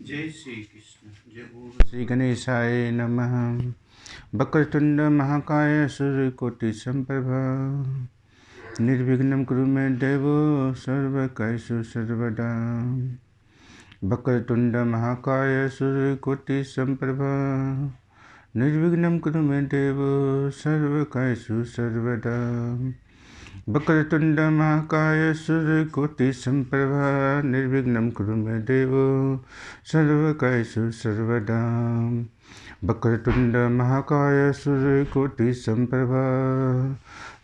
जय श्री कृष्ण। जय बोल श्री गणेशाय नमः। वक्रतुंड महाकाय सूर्यकोटि संप्रभा निर्विघ्नं कुरु मे देव सर्वकार्येषु सर्वदा। वक्रतुंड महाकाय सूर्यकोटि संप्रभा निर्विघ्नं कुरु मे देव सर्वकार्येषु सर्वदा। वक्रतुंड महाकाय सूर्यकोटि संप्रभा निर्विघ्नं कुरु मे देव सर्वकार्येषु सर्वदा। वक्रतुंड महाकाय सूर्यकोटि संप्रभा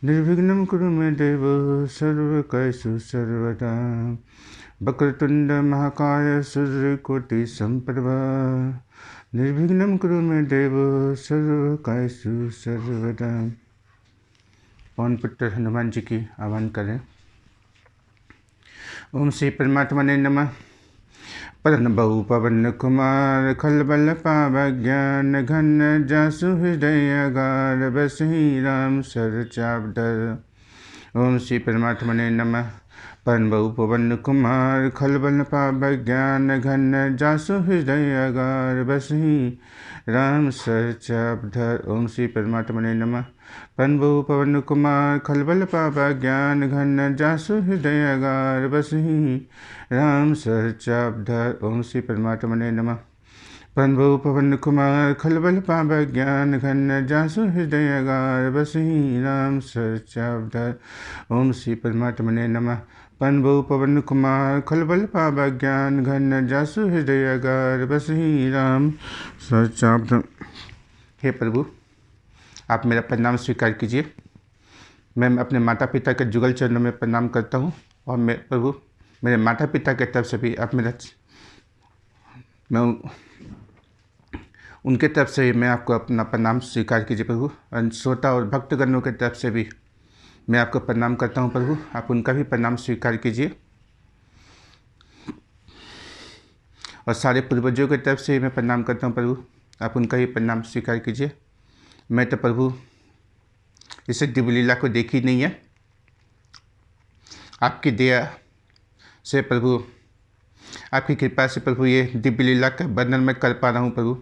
निर्विघ्नं कुरु मे देव सर्वकार्येषु सर्वदा। वक्रतुंड महाकाय सूर्यकोटि संप्रभा निर्विघ्नं कुरु मे देव सर्वकार्येषु सर्वदा। पवन पुत्र हनुमान जी की आह्वान करें। ओम श्री परमात्मने नमः। प्रणबौ पवन कुमार खलबल पावज्ञान घन जासु हृदय गार बसहि राम सर चावधर। ओम श्री परमात्मने नमः। प्रणबौ पवन कुमार खलबल पावज्ञान घन जासु हृदय गार बसहि राम सर चावधर। ओम श्री परमात्मने नमः। प्रणबौ पवन कुमार खलबल पावा ज्ञान घन जासु हृदय गार बसहि राम सर चावधर। ओम श्री परमात्मने नमः। प्रणबौ पवन कुमार खलबल पावा ज्ञान घन जासु हृदय गार बसहि राम सर चावधर। ओम श्री परमात्मने नमः। प्रणबौ पवन कुमार खलबल पावा ज्ञान घन जासु हृदय गार बसहि राम सर चावधर। हे प्रभु, आप मेरा प्रणाम स्वीकार कीजिए। मैं अपने माता पिता के जुगल चरणों में प्रणाम करता हूँ और मैं प्रभु मेरे माता पिता के तरफ से भी आप मैं उनके तरफ से मैं आपको अपना प्रणाम स्वीकार कीजिए प्रभु। और श्रोता और भक्तगणों के तरफ से भी मैं आपको प्रणाम करता हूँ प्रभु। आप उनका भी प्रणाम स्वीकार कीजिए। और सारे पूर्वजों की तरफ से मैं प्रणाम करता हूँ प्रभु। आप उनका भी प्रणाम स्वीकार कीजिए। मैं तो प्रभु इसे दिव्य लीला को देखी नहीं है। आपकी दया से प्रभु, आपकी कृपा से प्रभु ये दिव्य लीला का वर्णन मैं कर पा रहा हूँ प्रभु।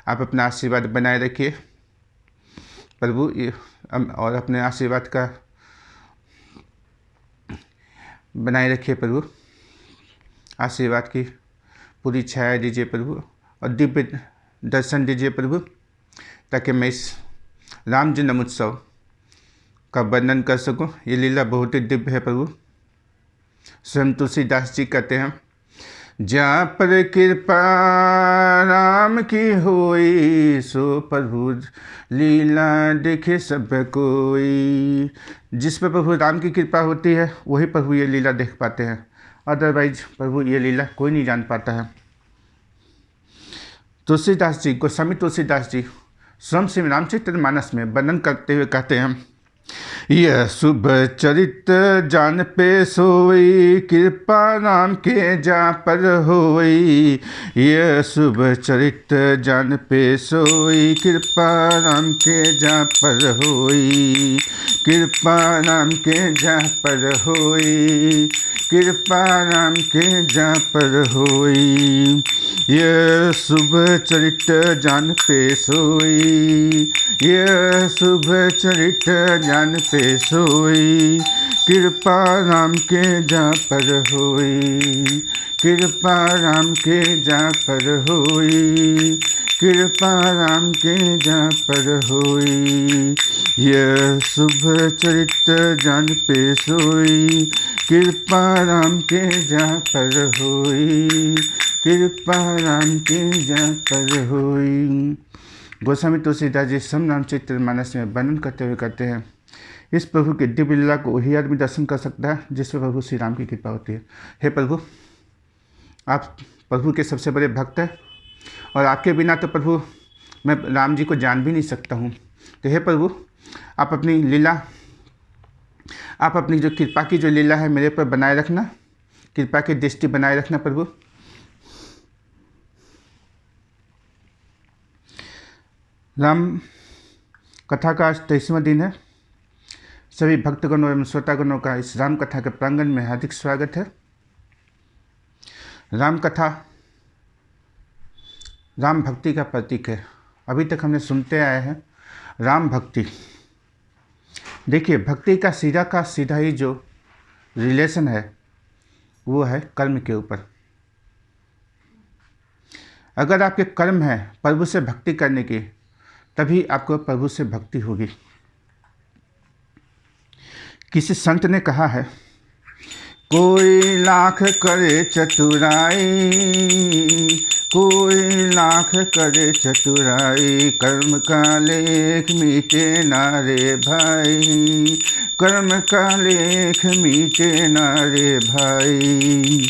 आप अपना आशीर्वाद बनाए रखिए प्रभु। और अपने आशीर्वाद का बनाए रखिए प्रभु। आशीर्वाद की पूरी छाया दीजिए प्रभु और दिव्य दर्शन दीजिए प्रभु, ताकि मैं इस राम जन्म उत्सव का वर्णन कर सकूं। ये लीला बहुत ही दिव्य है प्रभु। स्वयं तुलसीदास जी कहते हैं, जहाँ पर कृपा राम की होई सो प्रभु लीला देखे सब कोई। जिस पर प्रभु राम की कृपा होती है वही प्रभु ये लीला देख पाते हैं। अदरवाइज प्रभु ये लीला कोई नहीं जान पाता है। तुलसीदास जी, गोस्वामी तुलसीदास जी स्वयं श्री रामचरितमानस में वर्णन करते हुए कहते हैं, यह शुभ चरित जान पे सोई कृपा राम के जा पर होई। यह शुभ चरित जान पे सोई कृपा राम के जा पर होई। कृपा राम के जा पर होई। कृपा राम के जा पर होई। यह शुभ चरित जान पे सोई। यह शुभ चरित जान पे सोई। कृपा राम के जा पर होई। कृपा राम के जा पर होई। कृपा राम के जा पर होई। यह शुभ चरित जान पे सोई। कृपा राम के जा पर होई। कृपा राम के जा पर होई। गोस्वामी तुलसीदास जी स्वयं रामचरितमानस में वर्णन करते हुए कहते हैं, इस प्रभु के दिव्य लीला को वही आदमी दर्शन कर सकता है जिस पर प्रभु श्री राम की कृपा होती है। हे प्रभु, आप प्रभु के सबसे बड़े भक्त हैं और आपके बिना तो प्रभु मैं राम जी को जान भी नहीं सकता हूँ। तो हे प्रभु, आप अपनी लीला, आप अपनी जो कृपा की जो लीला है मेरे पर बनाए रखना। कृपा की दृष्टि बनाए रखना प्रभु। राम कथा का आज 23वां दिन है। सभी भक्तगणों एवं श्रोतागणों का इस राम कथा के प्रांगण में हार्दिक स्वागत है। राम कथा राम भक्ति का प्रतीक है। अभी तक हमने सुनते आए हैं राम भक्ति। देखिए, भक्ति का सीधा ही जो रिलेशन है वो है कर्म के ऊपर। अगर आपके कर्म है प्रभु से भक्ति करने की, तभी आपको प्रभु से भक्ति होगी। किसी संत ने कहा है, कोई लाख करे चतुराई, कोई लाख करे चतुराई, कर्म का लेख मीटे ना रे भाई, कर्म का लेख मीटे ना रे भाई।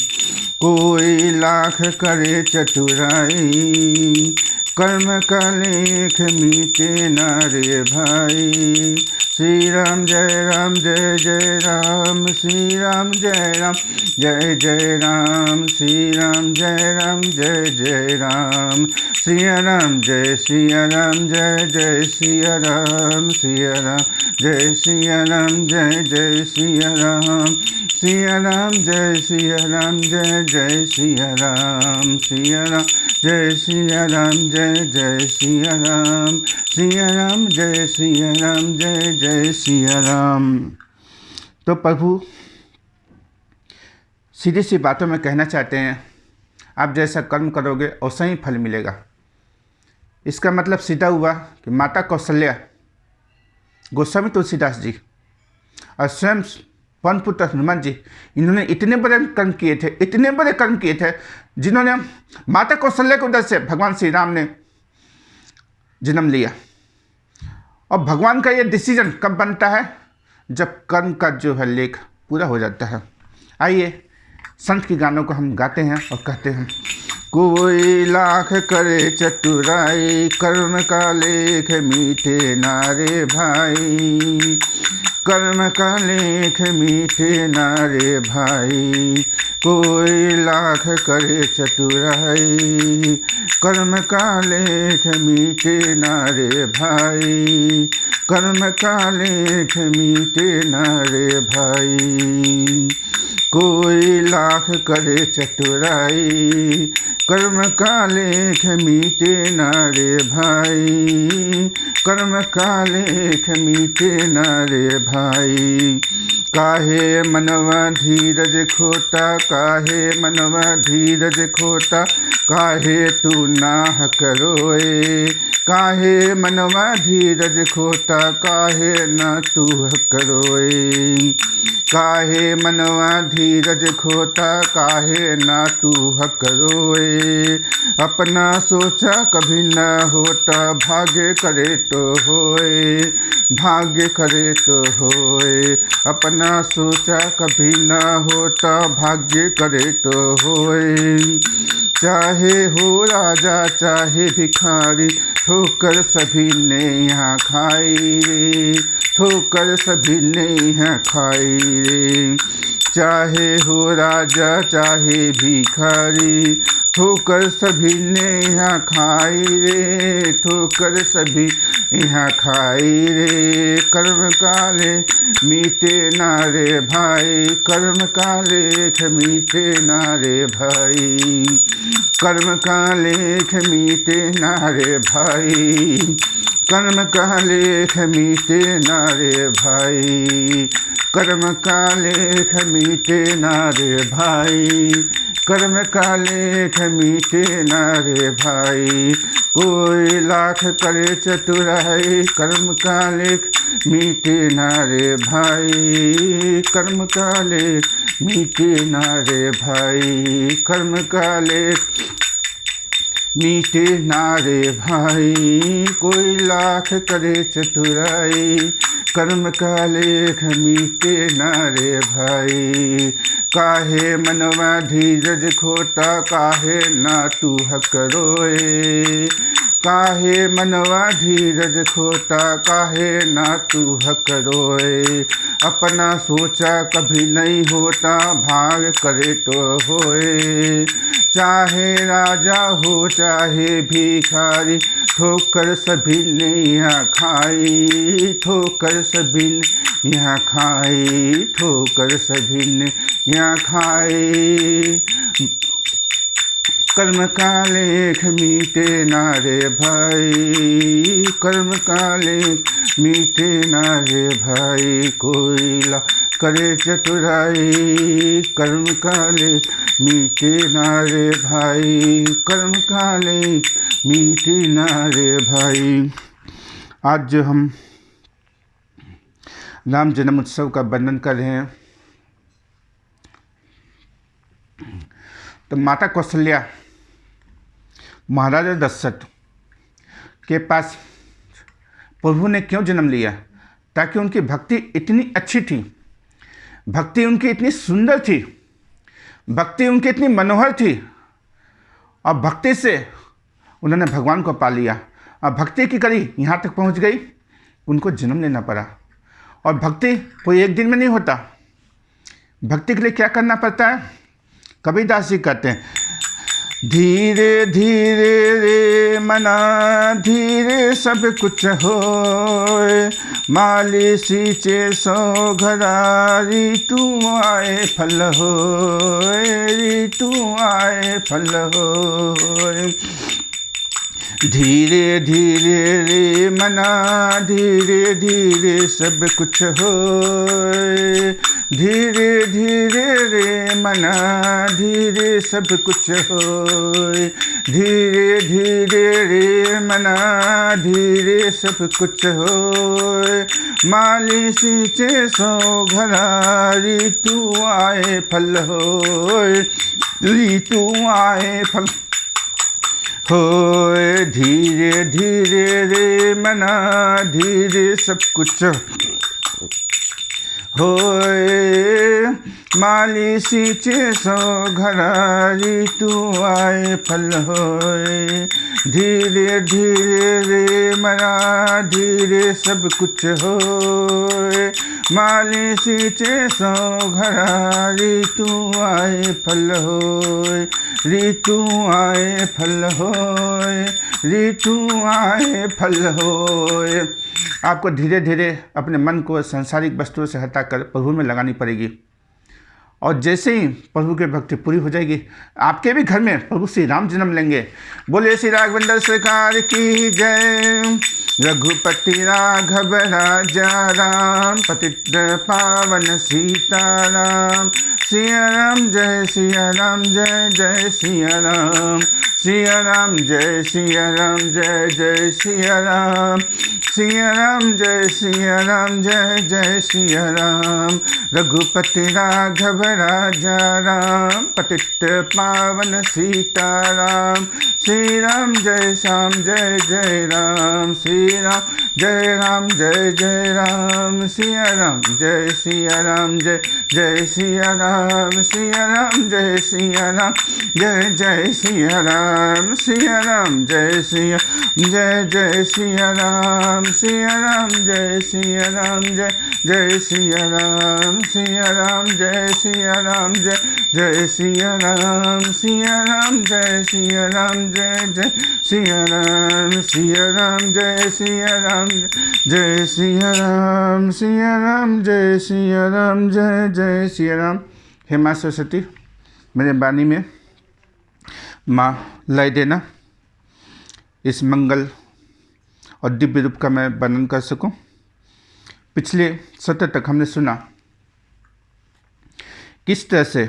कोई लाख करे चतुराई, कर्म का लेख मीटे ना रे भाई। श्री राम जय राम जय जय राम, श्री राम जय राम जय जय राम, श्री राम जय राम जय जय राम, सिया राम जय सिया राम जय जय सिया राम, सिया राम जय सिया राम जय जय सिया राम, सिया राम जय सिया राम जय जय सिया राम, सिया राम जय सिया राम जय जय सिया राम, सिया राम जय सिया राम जय जय सिया राम। तो प्रभु सीधी सी बातों में कहना चाहते हैं, आप जैसा कर्म करोगे वैसा ही फल मिलेगा। इसका मतलब सीधा हुआ कि माता कौशल्या, गोस्वामी तुलसीदास जी और स्वयं पवन पुत्र हनुमान जी, इन्होंने इतने बड़े कर्म किए थे, इतने बड़े कर्म किए थे, जिन्होंने माता कौशल्या के उदर से भगवान श्री राम ने जन्म लिया। और भगवान का ये डिसीजन कब बनता है? जब कर्म का जो है लेख पूरा हो जाता है। आइए संत के गानों को हम गाते हैं और कहते हैं, कोई लाख करे चतुराई, कर्म का लेख मीठे नारे भाई, कर्म का लेख मीठे नारे भाई। कोई लाख करे चतुराई, कर्म का लेख मीठे नारे भाई, कर्म का लेख मीठे नारे भाई। कोई लाख करे चतुराई, कर्म का लेख मीटे नारे भाई, कर्म का लेख मीटे नारे भाई। काहे मनवा धीरज खोता, काहे मनवा धीरज खोता, काहे तू नाह करोए, काहे मनवा धीरज खोता, काहे न तू करोए। काहे मनवा धीरज खोता, काहे ना तू करोए। अपना सोचा कभी न होता, भाग्य करे तो होए, भाग्य करे तो होए। अपना सोचा कभी न होता, भाग्य करे तो होए। चाहे हो राजा चाहे भिखारी, ठोकर सभी ने यहाँ खाई रे, ठोकर सभी ने यहाँ खाई रे। चाहे हो राजा चाहे भिखारी, ठोकर सभी ने यहाँ खाई रे, ठोकर सभी यहाँ खाई रे। कर्म काले मीठे नारे भाई, कर्म काले मीठे नारे भाई, कर्म का लेख मीटे नारे भाई, कर्म का लेख मीटे नारे भाई, कर्म का लेख मीटे नारे भाई, कर्म का लेख मीटे नारे भाई। कोई लाख करे चतुराई, कर्म का लेख मीटे नारे भाई, कर्म का लेख मीटे नारे भाई, कर्म का लेख मीठे नारे भाई। कोई लाख करे चतुराई, कर्म का लेख मीठे नारे भाई। काहे मनवा धीरज खोता, काहे ना तू करोए, काहे मनवा धीरज खोता, काहे ना तू करोए। अपना सोचा कभी नहीं होता, भाग करे तो होए। चाहे राजा हो चाहे भिखारी, ठोकर सभी ने यहाँ खाई, ठोकर सभी ने यहाँ खाई, ठोकर सभी ने यहाँ खाई। कर्म का लेख मीटे ना रे भाई, कर्म का लेख मीटे ना रे भाई, कोयला करे चतुराई, कर्म का लेख मीटे ना रे भाई, कर्म का लेख मीटे ना रे भाई। आज जो हम राम जन्म उत्सव का वर्णन कर रहे हैं, तो माता कौशल्या महाराजा दशरथ के पास प्रभु ने क्यों जन्म लिया? ताकि उनकी भक्ति इतनी अच्छी थी, भक्ति उनकी इतनी सुंदर थी, भक्ति उनकी इतनी मनोहर थी, और भक्ति से उन्होंने भगवान को पा लिया। और भक्ति की कड़ी यहाँ तक पहुँच गई, उनको जन्म लेना पड़ा। और भक्ति कोई एक दिन में नहीं होता, भक्ति के लिए क्या करना पड़ता है? कबीरदास जी कहते हैं, धीरे धीरे रे मना धीरे सब कुछ होए, माली सींचे सो घरा ऋतु आए फल होए, ऋतु आए फल होए। धीरे धीरे रे मना धीरे धीरे सब कुछ होए, धीरे धीरे रे मना धीरे सब कुछ होए, धीरे धीरे रे मना धीरे सब कुछ होए, माली सींचे सो घरा ऋतु आए फल होए, ऋतु आए फल होए। धीरे धीरे रे मना धीरे सब कुछ होए, माली सींचे सो घरा ऋतु आए फल होए, धीरे धीरे रे मना धीरे सब कुछ होए, माली सींचे सो घरा ऋतु आए फल होए, ऋतु आए फल होए, ऋतु आए फल होए। आपको धीरे धीरे अपने मन को सांसारिक वस्तुओं से हटाकर प्रभु में लगानी पड़ेगी, और जैसे ही प्रभु की भक्ति पूरी हो जाएगी, आपके भी घर में प्रभु श्री राम जन्म लेंगे। बोले श्री राघवेंद्र सरकार की जय। रघुपति राघव राजा राम, पतित पावन सीताराम, सिया राम जय सिया राम जय जय सिया राम, सिया राम जय सिया राम जय जय सिया राम, सिया राम जय सिया राम जय जय सिया राम। रघुपति राघव राजा राम, पतित पावन सीताराम, श्री राम जय श्याम जय जय राम, श्री राम जय जय राम, सिया राम जय सिया राम जय जय सिया राम, सिया राम जय सिया राम जय जय सिया राम, सिया राम जय सिया जय जय सिया राम, सिया राम जय सिया राम जय जय सिया राम, सिया राम जय सिया राम जय जय सिया राम, सिया राम जय सिया राम जय जय सिया राम, सिया राम जय सिया राम जय सिया राम, सिया राम जय सिया राम जय जय सिया राम। हे माँ सरस्वती, मेरे वाणी में माँ लय देना, इस मंगल और दिव्य रूप का मैं वर्णन कर सकूं। पिछले सत्र तक हमने सुना किस तरह से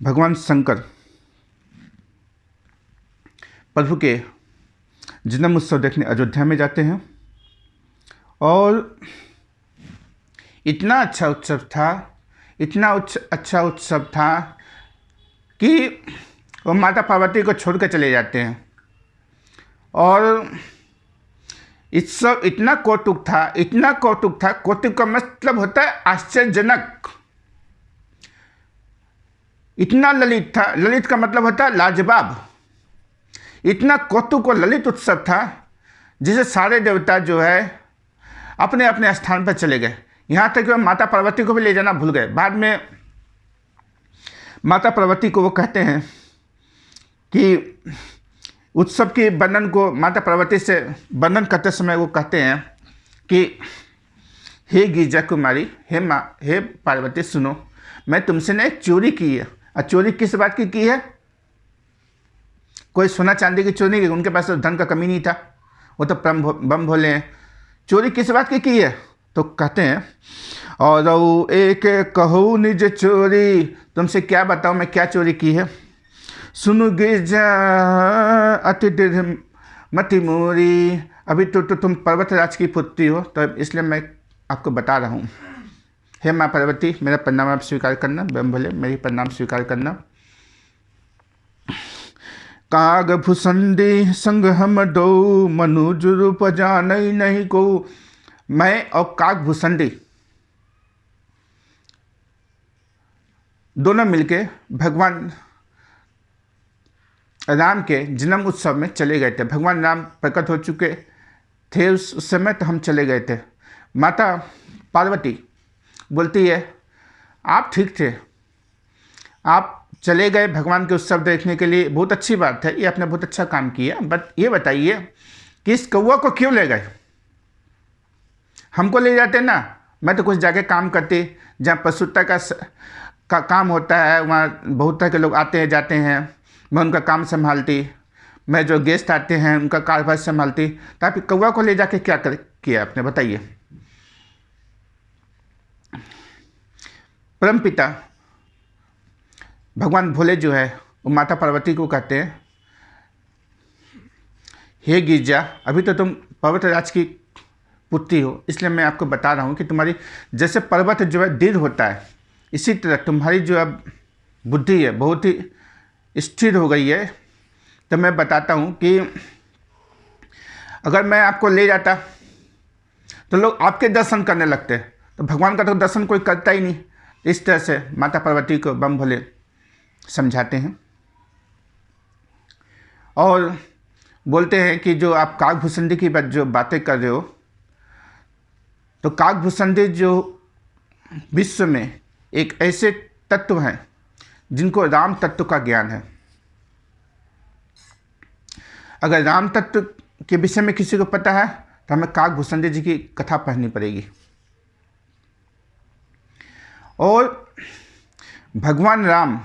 भगवान शंकर प्रभु के जन्म उत्सव देखने अयोध्या में जाते हैं, और इतना अच्छा उत्सव था, इतना अच्छा उत्सव था कि वो माता पार्वती को छोड़ कर चले जाते हैं। और उत्सव इतना कौतुक था, इतना कौतुक था, कौतुक का मतलब होता है आश्चर्यजनक, इतना ललित था, ललित का मतलब होता है लाजवाब। इतना कौतुक और ललित उत्सव था जिसे सारे देवता जो है अपने अपने स्थान पर चले गए, यहाँ तक कि माता पार्वती को भी ले जाना भूल गए। बाद में माता पार्वती को वो कहते हैं कि उत्सव के वर्णन को माता पार्वती से वर्णन करते समय वो कहते हैं कि हे गिरिजा कुमारी, हे माँ, हे पार्वती, सुनो, मैं तुमसे ने एक चोरी की है, और चोरी किस बात की है? कोई सोना चांदी की चोरी नहीं की, उनके पास तो धन का कमी नहीं था, वो तो बम भोले हैं। चोरी किस बात की है? तो कहते हैं और एक कहूँ निज चोरी, तुमसे क्या बताऊँ मैं क्या चोरी की है। सुनु गिरजा अति दृढ़ मति मोरी, अभी तो तुम पर्वतराज की पुत्री हो, तो इसलिए मैं आपको बता रहा हूँ। हे माँ पार्वती, मेरा प्रणाम आप स्वीकार करना, बम भोले मेरी प्रणाम स्वीकार करना। काग भुसंडी संग हम दो, मनुज रूप जान नहीं को। मैं और काग भुसंडी दोनों मिलके भगवान राम के जन्म उत्सव में चले गए थे। भगवान राम प्रकट हो चुके थे उस समय, तो हम चले गए थे। माता पार्वती बोलती है आप ठीक थे, आप चले गए भगवान के उत्सव देखने के लिए, बहुत अच्छी बात है, ये आपने बहुत अच्छा काम किया, बट ये बताइए कि इस कौवा को क्यों ले गए? हमको ले जाते ना, मैं तो कुछ जाके काम करती, जहाँ पशुता का काम होता है, वहाँ बहुत तरह के लोग आते हैं जाते हैं, मैं उनका काम संभालती, मैं जो गेस्ट आते हैं उनका कारोबार संभालती, तो आप कौवा को ले जाके क्या किया आपने, बताइए। परमपिता भगवान भोले जो है वो माता पार्वती को कहते हैं हे गिरजा, अभी तो तुम पर्वतराज की पुत्री हो, इसलिए मैं आपको बता रहा हूँ कि तुम्हारी जैसे पर्वत जो है दृढ़ होता है, इसी तरह तुम्हारी जो अब बुद्धि है बहुत ही स्थिर हो गई है। तो मैं बताता हूँ कि अगर मैं आपको ले जाता तो लोग आपके दर्शन करने लगते, तो भगवान का तो दर्शन कोई करता ही नहीं। इस तरह से माता पार्वती को बम भोले समझाते हैं और बोलते हैं कि जो आप काकभूषणी की जो बातें कर रहे हो, तो काकभूषणी जो विश्व में एक ऐसे तत्व हैं जिनको राम तत्व का ज्ञान है। अगर राम तत्व के विषय में किसी को पता है तो हमें काकभूषणी जी की कथा पढ़नी पड़ेगी। और भगवान राम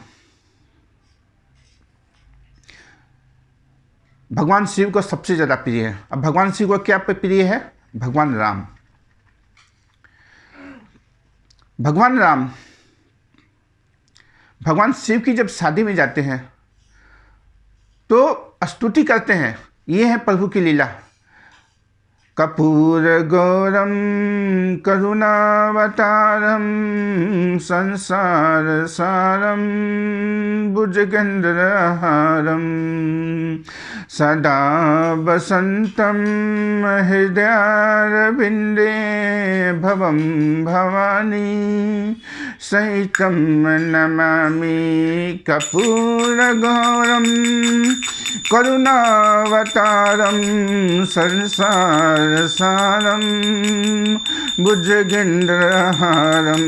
भगवान शिव को सबसे ज़्यादा प्रिय है। अब भगवान शिव को क्या प्रिय है? भगवान राम। भगवान राम भगवान शिव की जब शादी में जाते हैं तो स्तुति करते हैं, ये है प्रभु की लीला। कपूर गौरम करुणावतारम संसार सारम भुजगेन्द्रहारम सदा वसंतम हृदयारविंदे भवम भवानी सहितं नमामि कपूर गौरम करुणावतारम संसार सारम भुजगेन्द्रहारम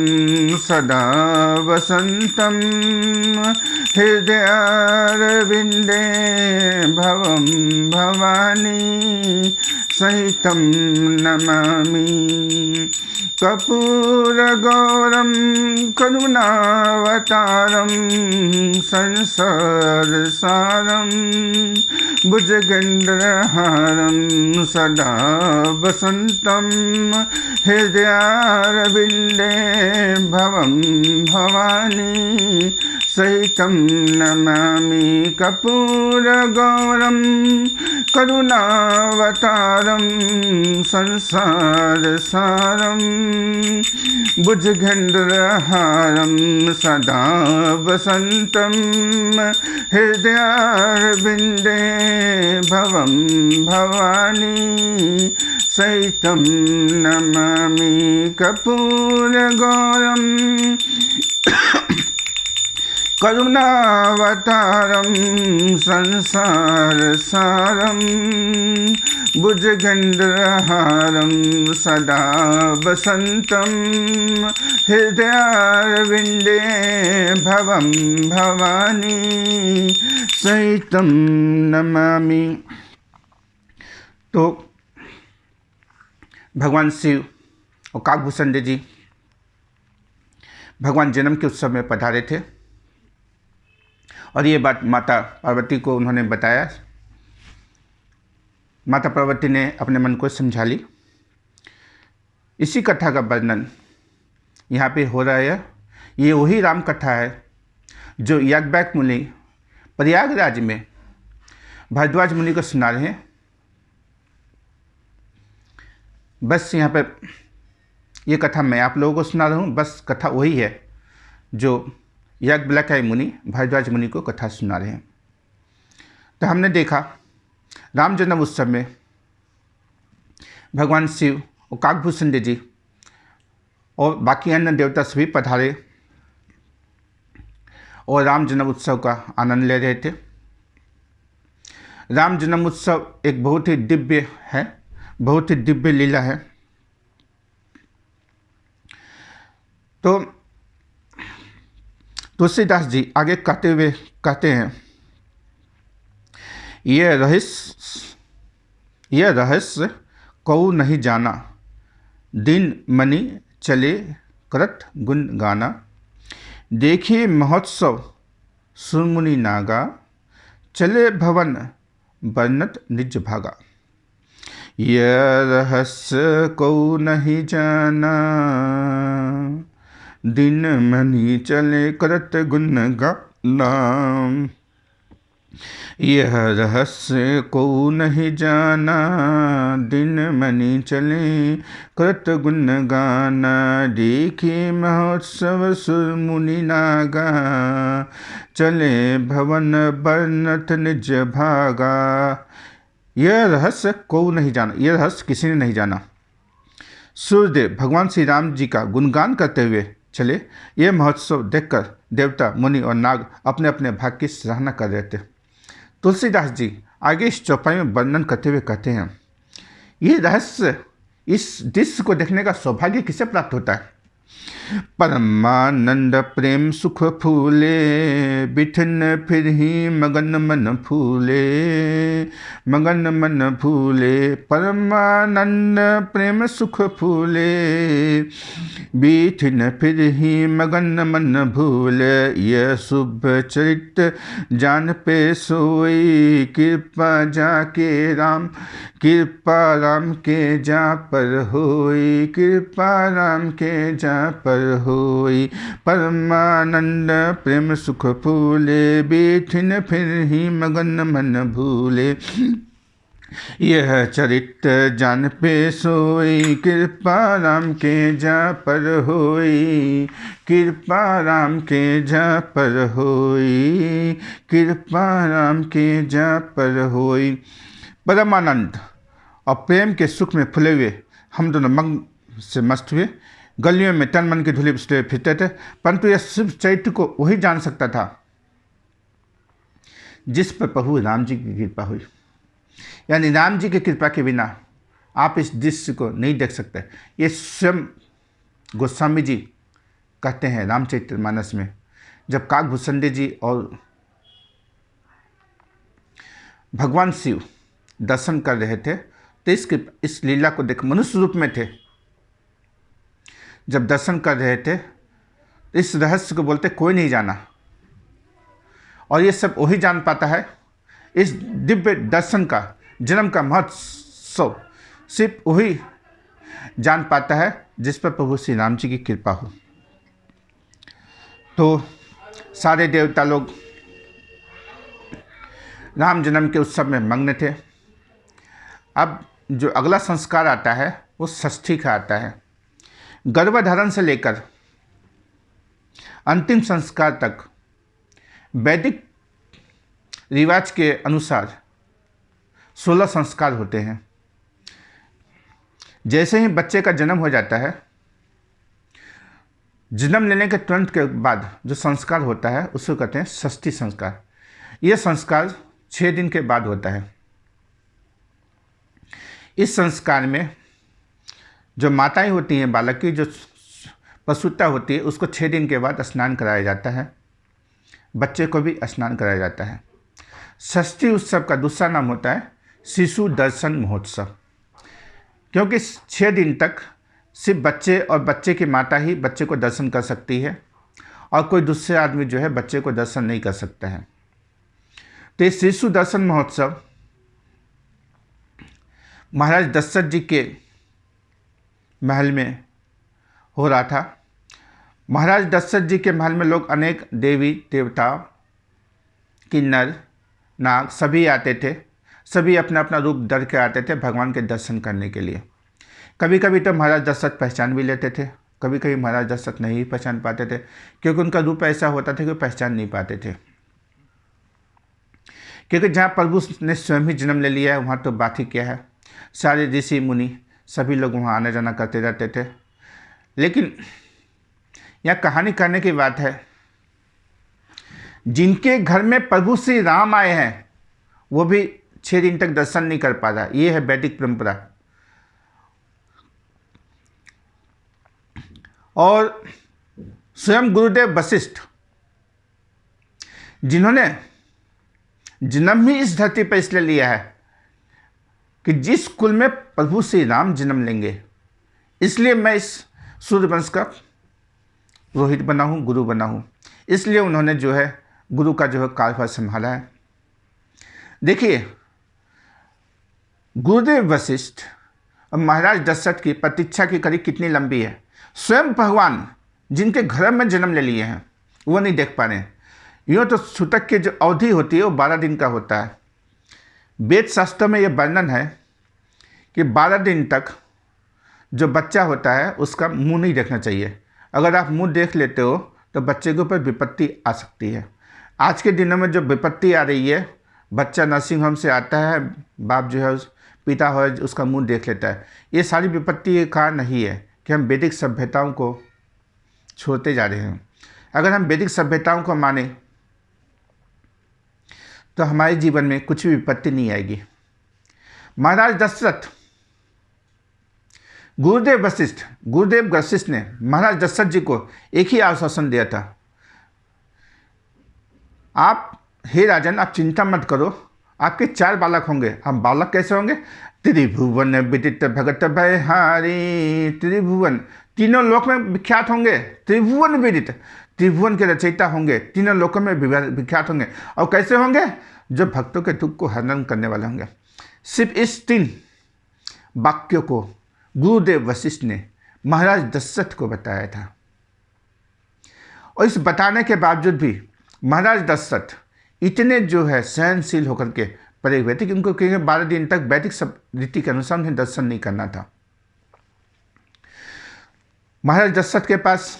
सदा वसंतम हृदयारविंदे भवम भवानी सहितं नमामि कपूर गौरम करुणावतारम संसार सारम भुजगेन्द्रहारम सदा वसंतम हृदयारविंदे भवम भवानी सहितं नमामि कपूर गौरम करुणावतारम संसार सारम भुजगेन्द्रहारम सदा वसंतम हृदयारविंदे भवम भवानी सहितं नमामि कपूर गौरम करुणावतारम संसार सारम भुजगेन्द्रहारम सदा वसंतम हृदयारविंदे भवम भवानी सहितं नमामि। तो भगवान शिव और काकभूषणी जी भगवान जन्म के उत्सव में पधारे थे और ये बात माता पार्वती को उन्होंने बताया। माता पार्वती ने अपने मन को समझा ली। इसी कथा का वर्णन यहाँ पे हो रहा है। ये वही राम कथा है जो याज्ञवल्क्य मुनि प्रयागराज में भारद्वाज मुनि को सुना रहे हैं। बस यहाँ पर ये कथा मैं आप लोगों को सुना रहा हूँ। बस कथा वही है जो याज्ञवल्क्य मुनि भारद्वाज मुनि को कथा सुना रहे हैं। तो हमने देखा राम जन्म उत्सव में भगवान शिव और काकभूषण जी और बाकी अन्य देवता सभी पधारे और राम जन्म उत्सव का आनंद ले रहे थे। राम जन्म उत्सव एक बहुत ही दिव्य है, बहुत ही दिव्य लीला है। तो तुलसीदास जी आगे कहते हुए कहते हैं, यह रहस्य कऊ नहीं जाना, दिन मनि चले करत गुण गाना। देखे महोत्सव सुरमुनि नागा, चले भवन बरनत निज भागा। यह रहस्य कऊ नहीं जाना, दिन मनि चले करत गुण गाना। यह रहस्य को नहीं जाना, दिन मनि चले करत गुण गाना। देखे महोत्सव सुरमुनि नागा, चले भवन बरनत निज भागा। यह रहस्य को नहीं जाना, यह रहस्य किसी ने नहीं जाना। सूर्यदेव भगवान श्री राम जी का गुणगान करते हुए चले। यह महोत्सव देखकर देवता मुनि और नाग अपने अपने भाग की सराहना कर रहे थे। तुलसीदास जी आगे इस चौपाई में वर्णन करते हुए कहते हैं, ये रहस्य, इस दृश्य को देखने का सौभाग्य किसे प्राप्त होता है? परमानंद प्रेम सुख फूले, बिठन फिर ही मगन मन फूले, मगन मन फूले। परमानंद प्रेम सुख फूले, बिठन फिर ही मगन मन भूले। यह शुभ चरित्र जान पे सोई, कृपा जाके राम, कृपा राम के जा पर होई, कृपा राम के जा पर होई। परमानंद प्रेम सुख फूले, बिठिन फिर ही मगन मन भूले। यह चरित्र जान पे सोई, कृपा राम के जा पर होई, कृपा राम के जा पर होई, कृपा राम के जा पर होई। परमानंद और प्रेम के सुख में फुले हुए हम दोनों मग्न से मस्त हुए, गलियों में तन मन की धूली पिछले फिरते थे। परंतु यह शुभ चरित्र को वही जान सकता था जिस पर प्रभु राम जी की कृपा हुई। यानी राम जी की कृपा के बिना आप इस दृश्य को नहीं देख सकते। ये स्वयं गोस्वामी जी कहते हैं रामचरितमानस में, जब काकभूषण जी और भगवान शिव दर्शन कर रहे थे तो इस लीला को देख, मनुष्य रूप में थे, जब दर्शन कर रहे थे तो इस रहस्य को बोलते कोई नहीं जाना। और ये सब वही जान पाता है, इस दिव्य दर्शन का, जन्म का महोत्सव सिर्फ वही जान पाता है जिस पर प्रभु श्री राम जी की कृपा हो। तो सारे देवता लोग राम जन्म के उत्सव में मग्न थे। अब जो अगला संस्कार आता है वो षष्ठी का आता है। गर्भधारण से लेकर अंतिम संस्कार तक वैदिक रिवाज के अनुसार 16 संस्कार होते हैं। जैसे ही बच्चे का जन्म हो जाता है, जन्म लेने के तुरंत के बाद जो संस्कार होता है उसको कहते हैं षष्ठी संस्कार। यह संस्कार 6 दिन के बाद होता है। इस संस्कार में जो माताएं होती हैं, बालक की जो प्रसूता होती है, उसको 6 दिन के बाद स्नान कराया जाता है। बच्चे को भी स्नान कराया जाता है। षष्ठी उत्सव का दूसरा नाम होता है शिशु दर्शन महोत्सव, क्योंकि 6 दिन तक सिर्फ बच्चे और बच्चे की माता ही बच्चे को दर्शन कर सकती है और कोई दूसरे आदमी जो है बच्चे को दर्शन नहीं कर सकता है। तो ये शिशु दर्शन महोत्सव महाराज दशरथ जी के महल में हो रहा था। महाराज दशरथ जी के महल में लोग अनेक देवी देवता, किन्नर, नाग सभी आते थे। सभी अपना अपना रूप धर के आते थे भगवान के दर्शन करने के लिए। कभी कभी तो महाराज दशरथ पहचान भी लेते थे, कभी कभी महाराज दशरथ नहीं पहचान पाते थे, क्योंकि उनका रूप ऐसा होता था कि पहचान नहीं पाते थे। क्योंकि जहाँ प्रभु ने स्वयं ही जन्म ले लिया है वहाँ तो बात ही क्या है। सारे ऋषि मुनि सभी लोग वहाँ आना जाना करते रहते थे। लेकिन यहाँ कहानी करने की बात है, जिनके घर में प्रभु श्री राम आए हैं वो भी 6 दिन तक दर्शन नहीं कर पा रहा। ये है वैदिक परंपरा। और स्वयं गुरुदेव वशिष्ठ, जिन्होंने जन्म ही इस धरती पर इसलिए लिया है कि जिस कुल में प्रभु श्री राम जन्म लेंगे, इसलिए मैं इस सूर्यवंश का पुरोहित बना हूँ, गुरु बना हूँ। इसलिए उन्होंने जो है गुरु का जो है कार्यभार संभाला है। देखिए, गुरुदेव वशिष्ठ और महाराज दशरथ की प्रतीक्षा की कड़ी कितनी लंबी है। स्वयं भगवान जिनके घर में जन्म ले लिए हैं वो नहीं देख पा रहे हैं। यूँ तो सूतक की जो अवधि होती है वो 12 दिन का होता है। वेद शास्त्रों में ये वर्णन है कि 12 दिन तक जो बच्चा होता है उसका मुंह नहीं देखना चाहिए। अगर आप मुंह देख लेते हो तो बच्चे के ऊपर विपत्ति आ सकती है। आज के दिनों में जो विपत्ति आ रही है, बच्चा नर्सिंग होम से आता है, बाप जो है पिता हो उसका मुंह देख लेता है। ये सारी विपत्ति का नहीं है कि हम वैदिक सभ्यताओं को छोड़ते जा रहे हैं। अगर हम वैदिक सभ्यताओं को माने तो हमारे जीवन में कुछ भी विपत्ति नहीं आएगी। महाराज दशरथ, गुरुदेव वशिष्ठ ने महाराज दशरथ जी को एक ही आश्वासन दिया था, आप हे राजन आप चिंता मत करो, आपके 4 बालक होंगे। हम बालक कैसे होंगे? त्रिभुवन विदित भगत भयहारी। त्रिभुवन, तीनों लोक में विख्यात होंगे। त्रिभुवन विदित, त्रिभुवन के रचयिता होंगे, तीनों लोकों में विख्यात होंगे। और कैसे होंगे? जो भक्तों के दुख को हरण करने वाले होंगे। सिर्फ इस 3 वाक्यों को गुरुदेव वशिष्ठ ने महाराज दशरथ को बताया था। और इस बताने के बावजूद भी महाराज दशरथ इतने जो है सहनशील होकर के पड़े हुए थे कि उनको कहेंगे 12 दिन तक वैदिक सब रीति के अनुसार उन्हें दर्शन नहीं करना था। महाराज दशरथ के पास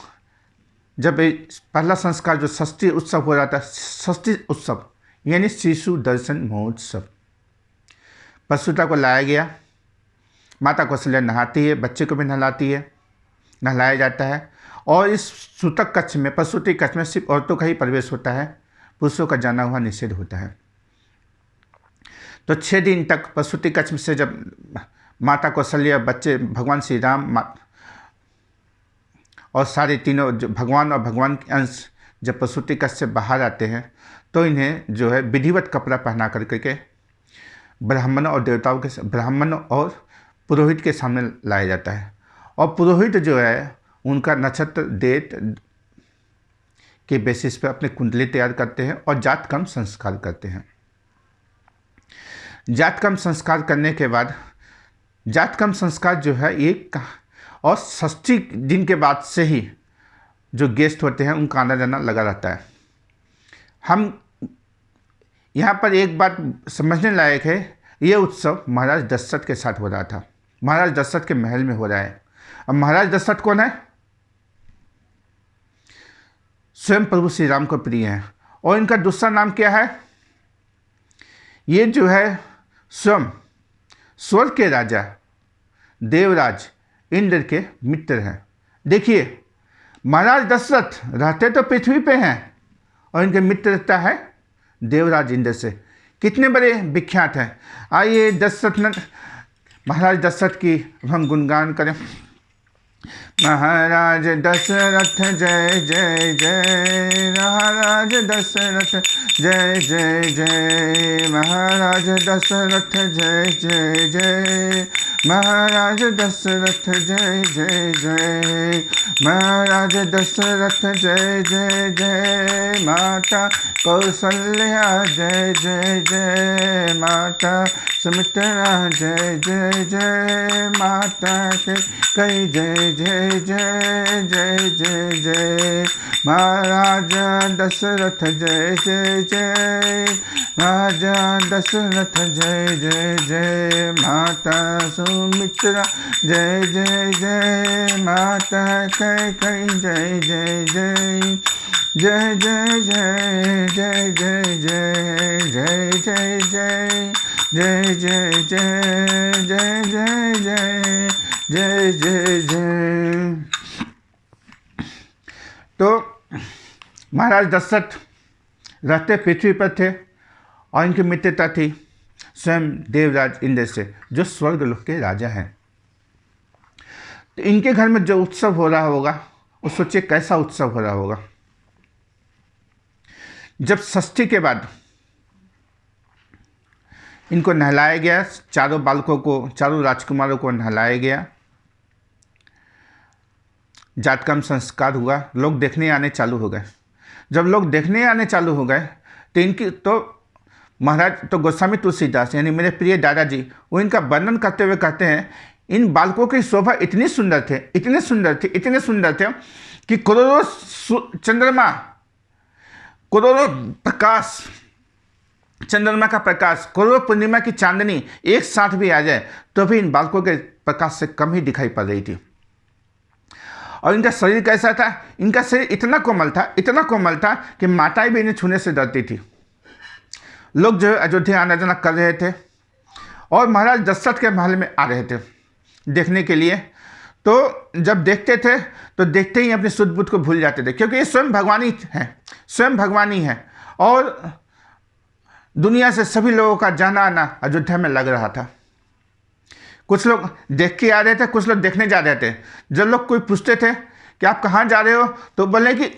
जब पहला संस्कार जो षष्ठी उत्सव हो रहा था, षष्ठी उत्सव यानी शिशु दर्शन महोत्सव, प्रसूता को लाया गया। माता कौशल्या नहाती है, बच्चे को भी नहलाती है, नहलाया जाता है। और इस सूतक कक्ष में, प्रसूति कक्ष में सिर्फ औरतों का ही प्रवेश होता है, पुरुषों का जाना हुआ निषेध होता है। तो 6 दिन तक प्रसूति कक्ष से जब माता कौशल्या, बच्चे, भगवान श्री राम और सारे तीनों जो भगवान और भगवान के अंश जब प्रसूति कक्ष से बाहर आते हैं तो इन्हें जो है विधिवत कपड़ा पहना करके ब्राह्मणों और देवताओं के, ब्राह्मणों और पुरोहित के सामने लाया जाता है। और पुरोहित जो है उनका नक्षत्र डेट के बेसिस पर अपने कुंडली तैयार करते हैं और जातकर्म संस्कार करते हैं। जातकर्म संस्कार करने के बाद, जातकर्म संस्कार जो है एक और षष्ठी दिन के बाद से ही जो गेस्ट होते हैं उनका आना जाना लगा रहता है। हम यहाँ पर एक बात समझने लायक है, ये उत्सव महाराज दशरथ के साथ हो रहा था, महाराज दशरथ के महल में हो रहा है। अब महाराज दशरथ कौन है? स्वयं प्रभु श्री राम को प्रिय हैं। और इनका दूसरा नाम क्या है? ये जो है स्वयं स्वर्ग के राजा देवराज इंद्र के मित्र हैं। देखिए, महाराज दशरथ रहते तो पृथ्वी पे हैं और इनके मित्रता है देवराज इंद्र से। कितने बड़े विख्यात हैं। आइए महाराज दशरथ की हम गुणगान करें। महाराज दशरथ जय जय जय, महाराज दशरथ जय जय जय, महाराज दशरथ जय जय जय, महाराज दशरथ जय जय जय, महाराज दशरथ जय जय जय, माता कौसल्या जय जय जय, माता सुमित्रा जय जय जय, माता के कई जय जय जय जय जय जय, महाराज दशरथ जय जय जय, राजा दशरथ जय जय जय, माता सुमित्रा जय जय जय, माता कैकेयी जय जय जय, जय जय जय जय जय जय जय जय जय जय जय जय जय जय जय जय जय जय। तो महाराज दशरथ रहते पृथ्वी पर थे और इनकी मित्रता थी स्वयं देवराज इंद्र से, जो स्वर्ग लोक के राजा हैं। तो इनके घर में जो उत्सव हो रहा होगा, वो सोचिए कैसा उत्सव हो रहा होगा। जब षष्ठी के बाद इनको नहलाया गया, चारों बालकों को, चारों राजकुमारों को नहलाया गया, जातकर्म संस्कार हुआ, लोग देखने आने चालू हो गए। जब लोग देखने आने चालू हो गए तो महाराज तो गोस्वामी तुलसीदास यानी मेरे प्रिय दादाजी, वो इनका वर्णन करते हुए कहते हैं, इन बालकों की शोभा इतनी सुंदर थे, इतने सुंदर थे, इतने सुंदर थे कि करोड़ों चंद्रमा, करोड़ों प्रकाश, चंद्रमा का प्रकाश, करोड़ों पूर्णिमा की चांदनी एक साथ भी आ जाए तो भी इन बालकों के प्रकाश से कम ही दिखाई पड़ रही थी। और इनका शरीर कैसा था? इनका शरीर इतना कोमल था, इतना कोमल था कि माताएं भी इन्हें छूने से डरती थी। लोग जो है अयोध्या आना जाना कर रहे थे और महाराज दशरथ के महल में आ रहे थे देखने के लिए। तो जब देखते थे तो देखते ही अपने शुद्ध बुद्ध को भूल जाते थे, क्योंकि ये स्वयं भगवानी है, स्वयं भगवानी है। और दुनिया से सभी लोगों का जाना आना अयोध्या में लग रहा था। कुछ लोग देख के आ रहे थे, कुछ लोग देखने जा रहे थे। जब लोग कोई पूछते थे कि आप कहाँ जा रहे हो, तो बोले कि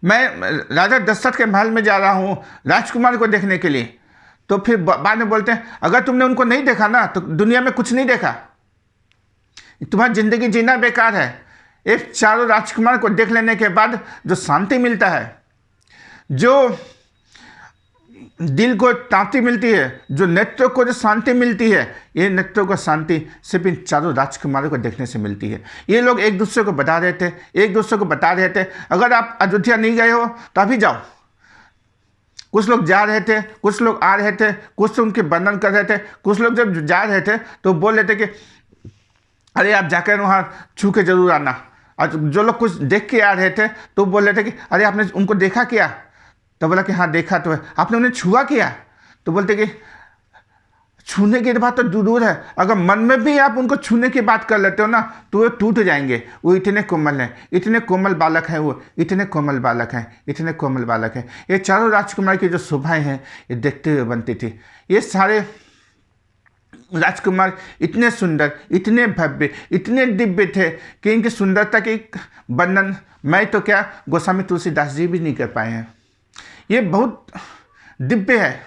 मैं राजा दशरथ के महल में जा रहा हूँ राजकुमार को देखने के लिए। तो फिर बाद में बोलते हैं, अगर तुमने उनको नहीं देखा ना तो दुनिया में कुछ नहीं देखा, तुम्हारी जिंदगी जीना बेकार है। एक चारों राजकुमार को देख लेने के बाद जो शांति मिलता है, जो दिल को तांति मिलती है, जो नेत्रों को जो शांति मिलती है, ये नेत्रों को शांति सिर्फ इन चारों राजकुमारों को देखने से मिलती है। ये लोग एक दूसरे को बता रहे थे, एक दूसरे को बता रहे थे, अगर आप अयोध्या नहीं गए हो तो अभी जाओ। कुछ लोग जा रहे थे, कुछ लोग आ रहे थे, कुछ उनके वर्णन कर रहे थे। कुछ लोग जब जा रहे थे तो बोल रहे थे कि अरे आप जाकर वहाँ छू के जरूर आना। और जो लोग कुछ देख के आ रहे थे तो बोल रहे थे कि अरे आपने उनको देखा क्या? तो बोला कि हाँ देखा तो है। आपने उन्हें छुआ किया? तो बोलते कि छूने की बात तो दूर है, अगर मन में भी आप उनको छूने की बात कर लेते हो ना तो वो टूट जाएंगे। वो इतने कोमल हैं, इतने कोमल बालक हैं, वो इतने कोमल बालक हैं, इतने कोमल बालक हैं। ये चारों राजकुमार की जो शोभाएं हैं ये देखते हुए बनती थी। ये सारे राजकुमार इतने सुंदर, इतने भव्य, इतने दिव्य थे कि इनकी सुंदरता की वर्णन मैं तो क्या, गोस्वामी तुलसीदास जी भी नहीं कर पाए हैं। ये बहुत दिव्य है।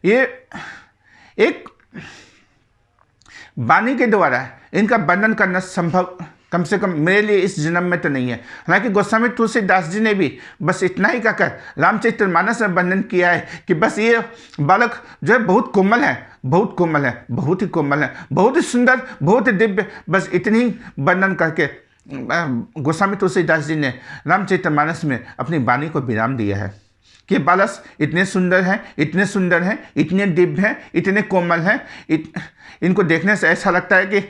ये एक वाणी के द्वारा इनका वर्णन करना संभव कम से कम मेरे लिए इस जन्म में तो नहीं है। हालांकि गोस्वामी तुलसीदास जी ने भी बस इतना ही कहकर रामचरितमानस में वर्णन किया है कि बस ये बालक जो है बहुत कोमल है, बहुत कोमल है, बहुत ही कोमल है, बहुत ही सुंदर, बहुत ही दिव्य। बस इतनी ही वर्णन करके गोस्वामी तुलसीदास जी ने रामचरितमानस में अपनी वाणी को विराम दिया है कि बालक इतने सुंदर हैं, इतने सुंदर हैं, इतने दिव्य हैं, इतने कोमल हैं, इनको देखने से ऐसा लगता है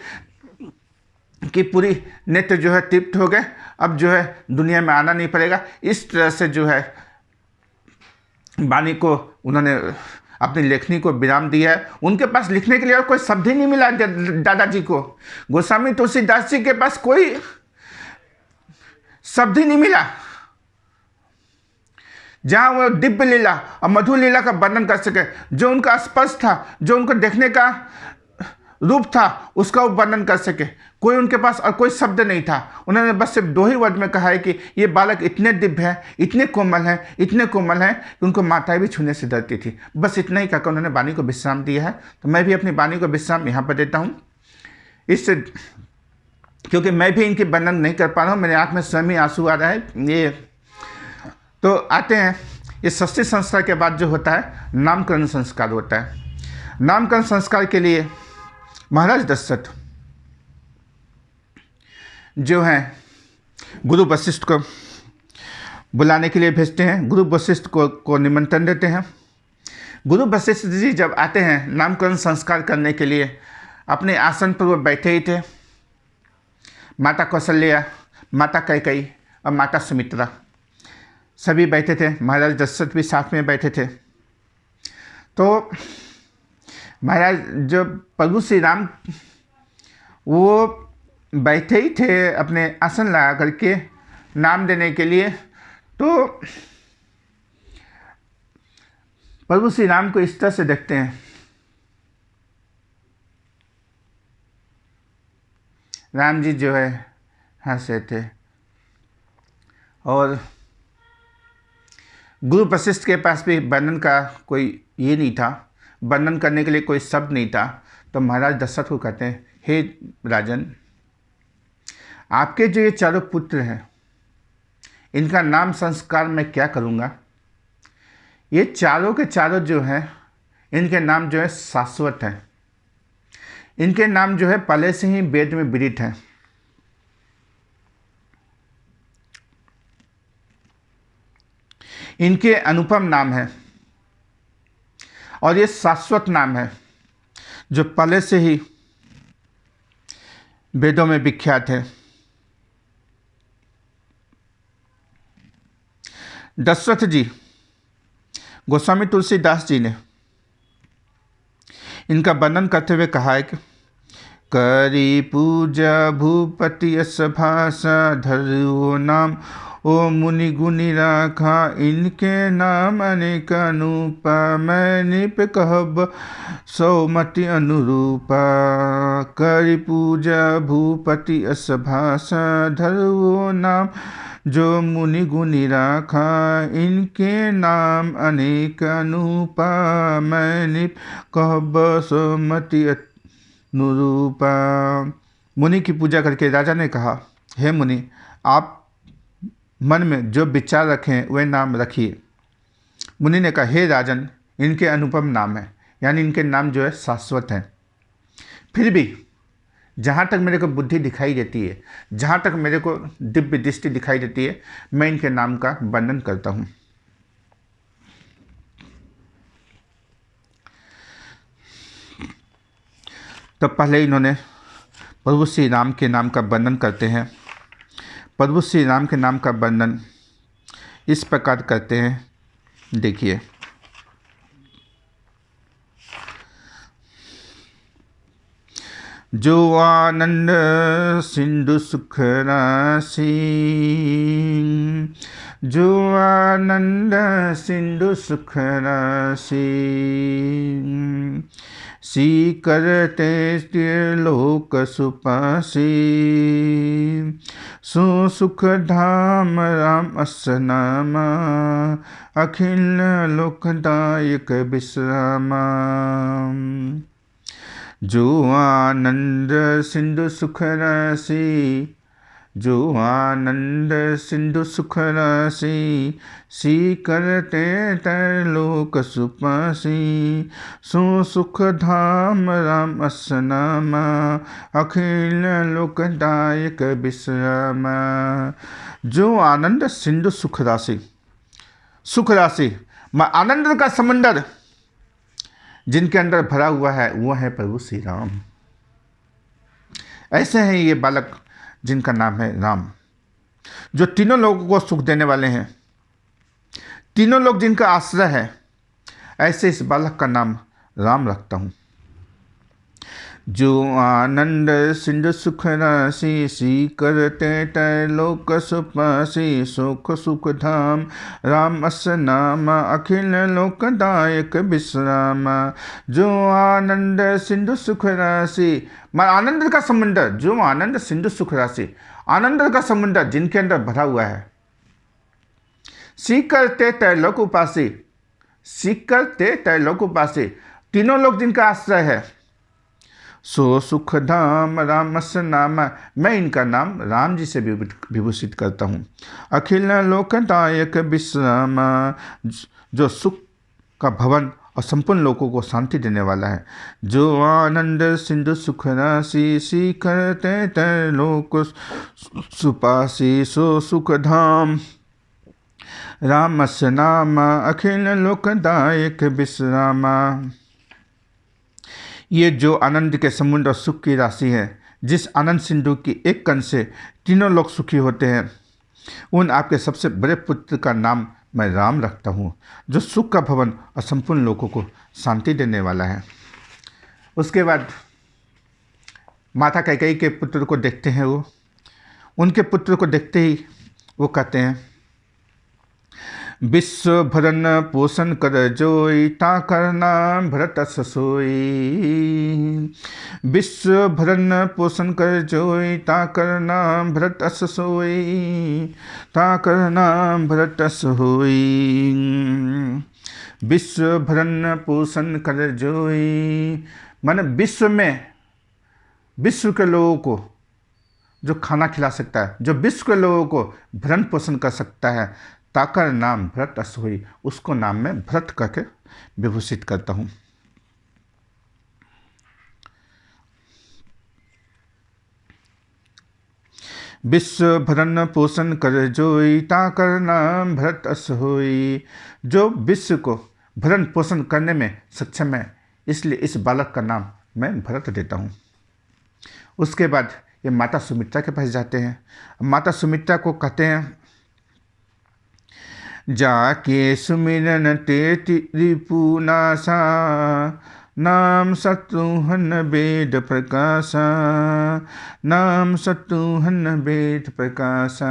कि पूरी नेत्र जो है तृप्त हो गए, अब जो है दुनिया में आना नहीं पड़ेगा। इस तरह से जो है वाणी को उन्होंने अपनी लेखनी को विराम दिया है। उनके पास लिखने के लिए और कोई शब्द ही नहीं मिला दादाजी को। गोस्वामी तुलसीदास जी के पास कोई शब्द ही नहीं मिला जहां वो दिव्य लीला और मधुर लीला का वर्णन कर सके। जो उनका स्पर्श था, जो उनको देखने का रूप था उसका वो वर्णन कर सके। कोई उनके पास और कोई शब्द नहीं था। उन्होंने बस सिर्फ 2 ही वर्ड में कहा है कि ये बालक इतने दिव्य है, इतने कोमल हैं, इतने कोमल हैं कि उनको माताएं भी छूने से डरती थी। बस इतना ही कहकर उन्होंने वाणी को विश्राम दिया है। तो मैं भी अपनी वाणी को विश्राम यहाँ पर देता हूँ, इससे क्योंकि मैं भी इनकी वर्णन नहीं कर पा रहा हूँ, मेरे आँख में स्वयं ही आंसू आ रहा है। ये तो आते हैं, ये षष्ठी संस्कार के बाद जो होता है नामकरण संस्कार होता है। नामकरण संस्कार के लिए महाराज दशरथ जो हैं गुरु वशिष्ठ को बुलाने के लिए भेजते हैं। गुरु वशिष्ठ को निमंत्रण देते हैं। गुरु वशिष्ठ जी जब आते हैं नामकरण संस्कार करने के लिए, अपने आसन पर वो बैठे ही थे। माता कौशल्या, माता कैकेयी और माता सुमित्रा सभी बैठे थे। महाराज दशरथ भी साथ में बैठे थे। तो महाराज जो प्रभु श्री राम वो बैठे ही थे अपने आसन लगा करके नाम देने के लिए। तो प्रभु श्री राम को इस तरह से देखते हैं। राम जी जो है हंस रहे थे और गुरु वशिष्ठ के पास भी वर्णन का कोई ये नहीं था, वर्णन करने के लिए कोई शब्द नहीं था। तो महाराज दशरथ को कहते हैं, हे राजन, आपके जो ये चारों पुत्र हैं इनका नाम संस्कार मैं क्या करूँगा। ये चारों के चारों जो हैं इनके नाम जो है शाश्वत हैं। इनके नाम जो है पहले से ही वेद में विदित हैं। इनके अनुपम नाम है और ये शाश्वत नाम है जो पहले से ही वेदों में विख्यात है। दशरथ जी, गोस्वामी तुलसीदास जी ने इनका वर्णन करते हुए कहा है कि करी पूजा भूपति यश भाषा धरो नाम ओ मुनि गुनि राखा इनके नाम अनेक अनुपा मैं निप कहब सौमति अनुरूपा। करी पूजा भूपति यश भाषा धरो नाम जो मुनि गुनि राखा इनके नाम अनेक अनुपा मैं निप कहब सौमति अनुरूपा। मुनि की पूजा करके राजा ने कहा, हे मुनि, आप मन में जो विचार रखें वह नाम रखिए। मुनि ने कहा, हे राजन, इनके अनुपम नाम है, यानी इनके नाम जो है शाश्वत हैं। फिर भी जहाँ तक मेरे को बुद्धि दिखाई देती है, जहाँ तक मेरे को दिव्य दृष्टि दिखाई देती है, मैं इनके नाम का वर्णन करता हूँ। तो पहले इन्होंने प्रभु श्री राम के नाम का वर्णन करते हैं। प्रभु श्री राम के नाम का वर्णन इस प्रकार करते हैं, देखिए। जो आनंद सिंधु सुख राशि, जो आनंद सिंधु सुख राशि, सी करते त्रिलोक सुपासी, सो सुख धाम राम अस नामा, अखिल लोकदायक विश्रामा। जो आनंद सिंधु सुख राशि, जो आनंद सिंधु सुख राशि, सी करते त्रैलोक सुपासी, सो सुख धाम राम अस नामा, अखिल लोकदायक विश्रामा। जो आनंद सिंधु सुख राशि, सुख राशि आनंद का समंदर जिनके अंदर भरा हुआ है वो है प्रभु श्री राम। ऐसे हैं ये बालक जिनका नाम है राम, जो तीनों लोगों को सुख देने वाले हैं, तीनों लोग जिनका आश्रय है। ऐसे इस बालक का नाम राम रखता हूँ। जो आनंद सिंधु सुख राशि करते त्रैलोक सुपासी सुख सुख धाम राम अस नाम अखिल लोकदायक विश्राम। जो आनंद सिंधु सुख राशि, आनंद का समुंदर, जो आनंद सिंधु सुख राशि, आनंद का समुंदर जिनके अंदर भरा हुआ है। सीख करते त्रैलोक उपासी, सीख करते त्रैलोक उपासी, तीनों लोग जिनका आश्रय है। सो सुख धाम रामस नाम, मैं इनका नाम राम जी से विभूषित करता हूँ। अखिल लोकदायक विश्राम, जो सुख का भवन और संपूर्ण लोगों को शांति देने वाला है। जो आनंद सिंधु सुख राशि करते त्रैलोक सुपासी सो सुख धाम रामस नाम अखिल लोकदायक विश्रामा। ये जो आनंद के समुद्र और सुख की राशि है, जिस आनंद सिंधु की एक कण से तीनों लोग सुखी होते हैं, उन आपके सबसे बड़े पुत्र का नाम मैं राम रखता हूँ, जो सुख का भवन और संपूर्ण लोगों को शांति देने वाला है। उसके बाद माता कैकेयी के पुत्र को देखते हैं। वो उनके पुत्र को देखते ही वो कहते हैं, विश्व भरन पोषण कर जोई ताकर नाम भरत अस सोई। विश्व भरन पोषण कर जोई ताकर नाम भरत अस सोई, ताकर नाम भरत अस होई। विश्व भरन पोषण कर जोई, माने विश्व में, विश्व के लोगों को जो खाना खिला सकता है, जो विश्व के लोगों को भरण पोषण कर सकता है, ताकर नाम भरत अस होई, उसको नाम में भरत करके विभूषित करता हूँ। विश्व भरण पोषण कर जोई ताकर नाम भरत अस होई। जो विश्व को भरण पोषण करने में सक्षम है, इसलिए इस बालक का नाम मैं भरत देता हूँ। उसके बाद ये माता सुमित्रा के पास जाते हैं। माता सुमित्रा को कहते हैं, जाके सुमिरन ते रिपुनासा नाम शत्रुहन वेद प्रकाशा, नाम शत्रुहन वेद प्रकाशा।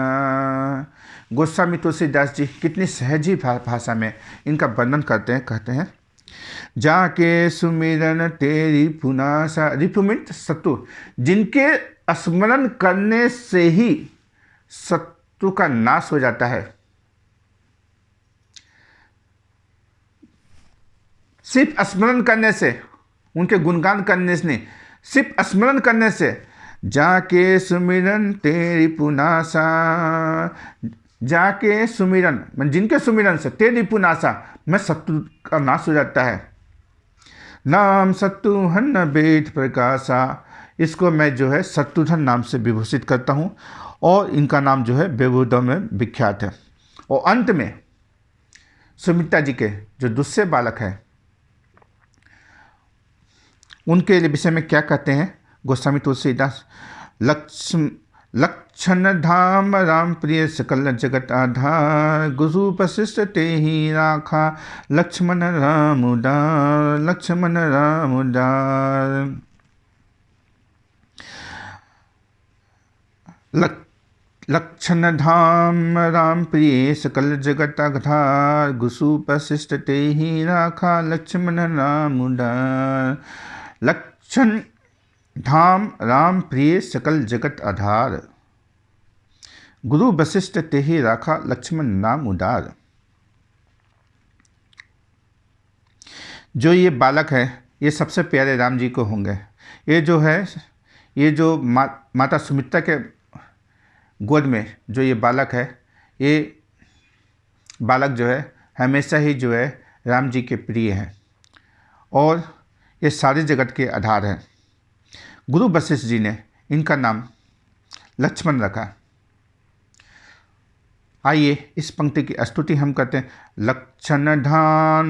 गोस्वामी तुलसीदास जी कितनी सहजी भाषा में इनका वर्णन करते हैं। कहते हैं, जाके सुमिरन ते रिपुनासा, रिपु मीन्स शत्रु, जिनके स्मरण करने से ही शत्रु का नाश हो जाता है। सिर्फ स्मरण करने से, उनके गुणगान करने से नहीं, सिर्फ स्मरण करने से। जाके सुमिरन तेरी पुनासा, जाके सुमिरन मैं जिनके सुमिरन से तेरी पुनासा मैं शत्रु का नाश हो जाता है। नाम शत्रुघ्न वेद प्रकाशा, इसको मैं जो है शत्रुघ्न नाम से विभूषित करता हूँ और इनका नाम जो है वेदों में विख्यात है। और अंत में सुमित्रा जी के जो दूसरे बालक हैं, उनके विषय में क्या कहते हैं गोस्वामी तुलसीदास, लक्षण धाम राम प्रिय सकल जगत आधार, गुरु वशिष्ठ ते ही राखा लक्ष्मण राम उदार, लक्ष्मण राम उदार। लक्षण धाम राम प्रिय सकल जगत आधार, गुरु वशिष्ठ ते ही राखा लक्ष्मण राम उदार। लक्षण धाम राम प्रिय सकल जगत आधार, गुरु वशिष्ठ ते ही राखा लक्ष्मण नाम उदार। जो ये बालक है, ये सबसे प्यारे राम जी को होंगे। ये जो है, ये जो माता सुमित्रा के गोद में जो ये बालक है, ये बालक जो है हमेशा ही जो है राम जी के प्रिय हैं और ये सारे जगत के आधार हैं। गुरु वशिष्ठ जी ने इनका नाम लक्ष्मण रखा। आइए इस पंक्ति की स्तुति हम करते हैं। लक्षण धाम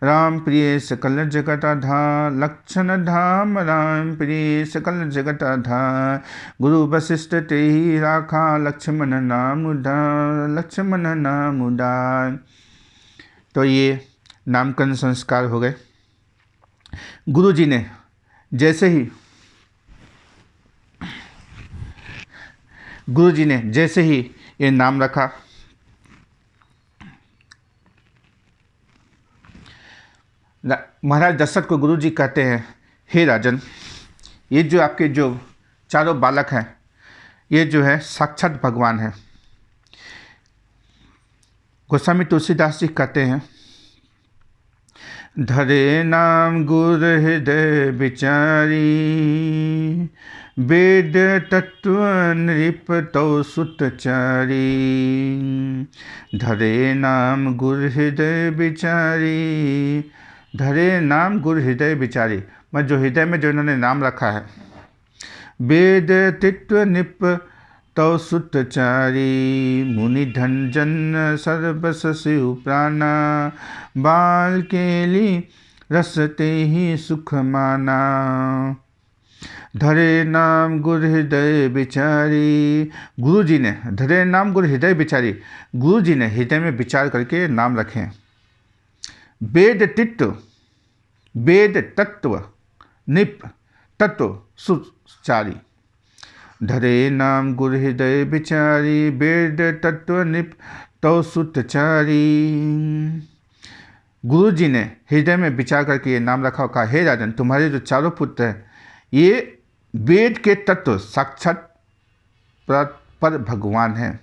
राम प्रिय सकल जगत आधार, लक्षण धाम राम प्रिय सकल जगत आधार, गुरु वशिष्ठ ते ही राखा लक्ष्मण नाम उदार, लक्ष्मण नाम उदार। तो ये नामकरण संस्कार हो गए। गुरुजी ने जैसे ही ये नाम रखा, महाराज दशरथ को गुरुजी कहते हैं, हे राजन, ये जो आपके जो चारों बालक हैं, ये जो है साक्षात भगवान है। गोस्वामी तुलसीदास जी कहते हैं, धरे नाम गुर हृदय विचारी, वेद तत्व नृप तो सुतचारी। धरे नाम गुर हृदय विचारी, धरे नाम गुर हृदय विचारी, मैं जो हृदय में जो इन्होंने नाम रखा है, वेद तत्व निप तो सुतचारी। मुनि धन जन सर्वस शिव प्राणा, बाल केली रसते ही सुख माना। धरे नाम गुर हृदय विचारी, गुरु जी ने, धरे नाम गुर हृदय विचारी, गुरु जी ने हृदय में विचार करके नाम रखें। वेद तत्व निप तत्व सुचारी। धरे नाम गुर हृदय विचारी, वेद तत्व निप तो सुतचारी। गुरु जी ने हृदय में विचार करके ये नाम रखा और कहा, हे राजन, तुम्हारे जो चारों पुत्र हैं ये वेद के तत्व साक्षात पर भगवान हैं।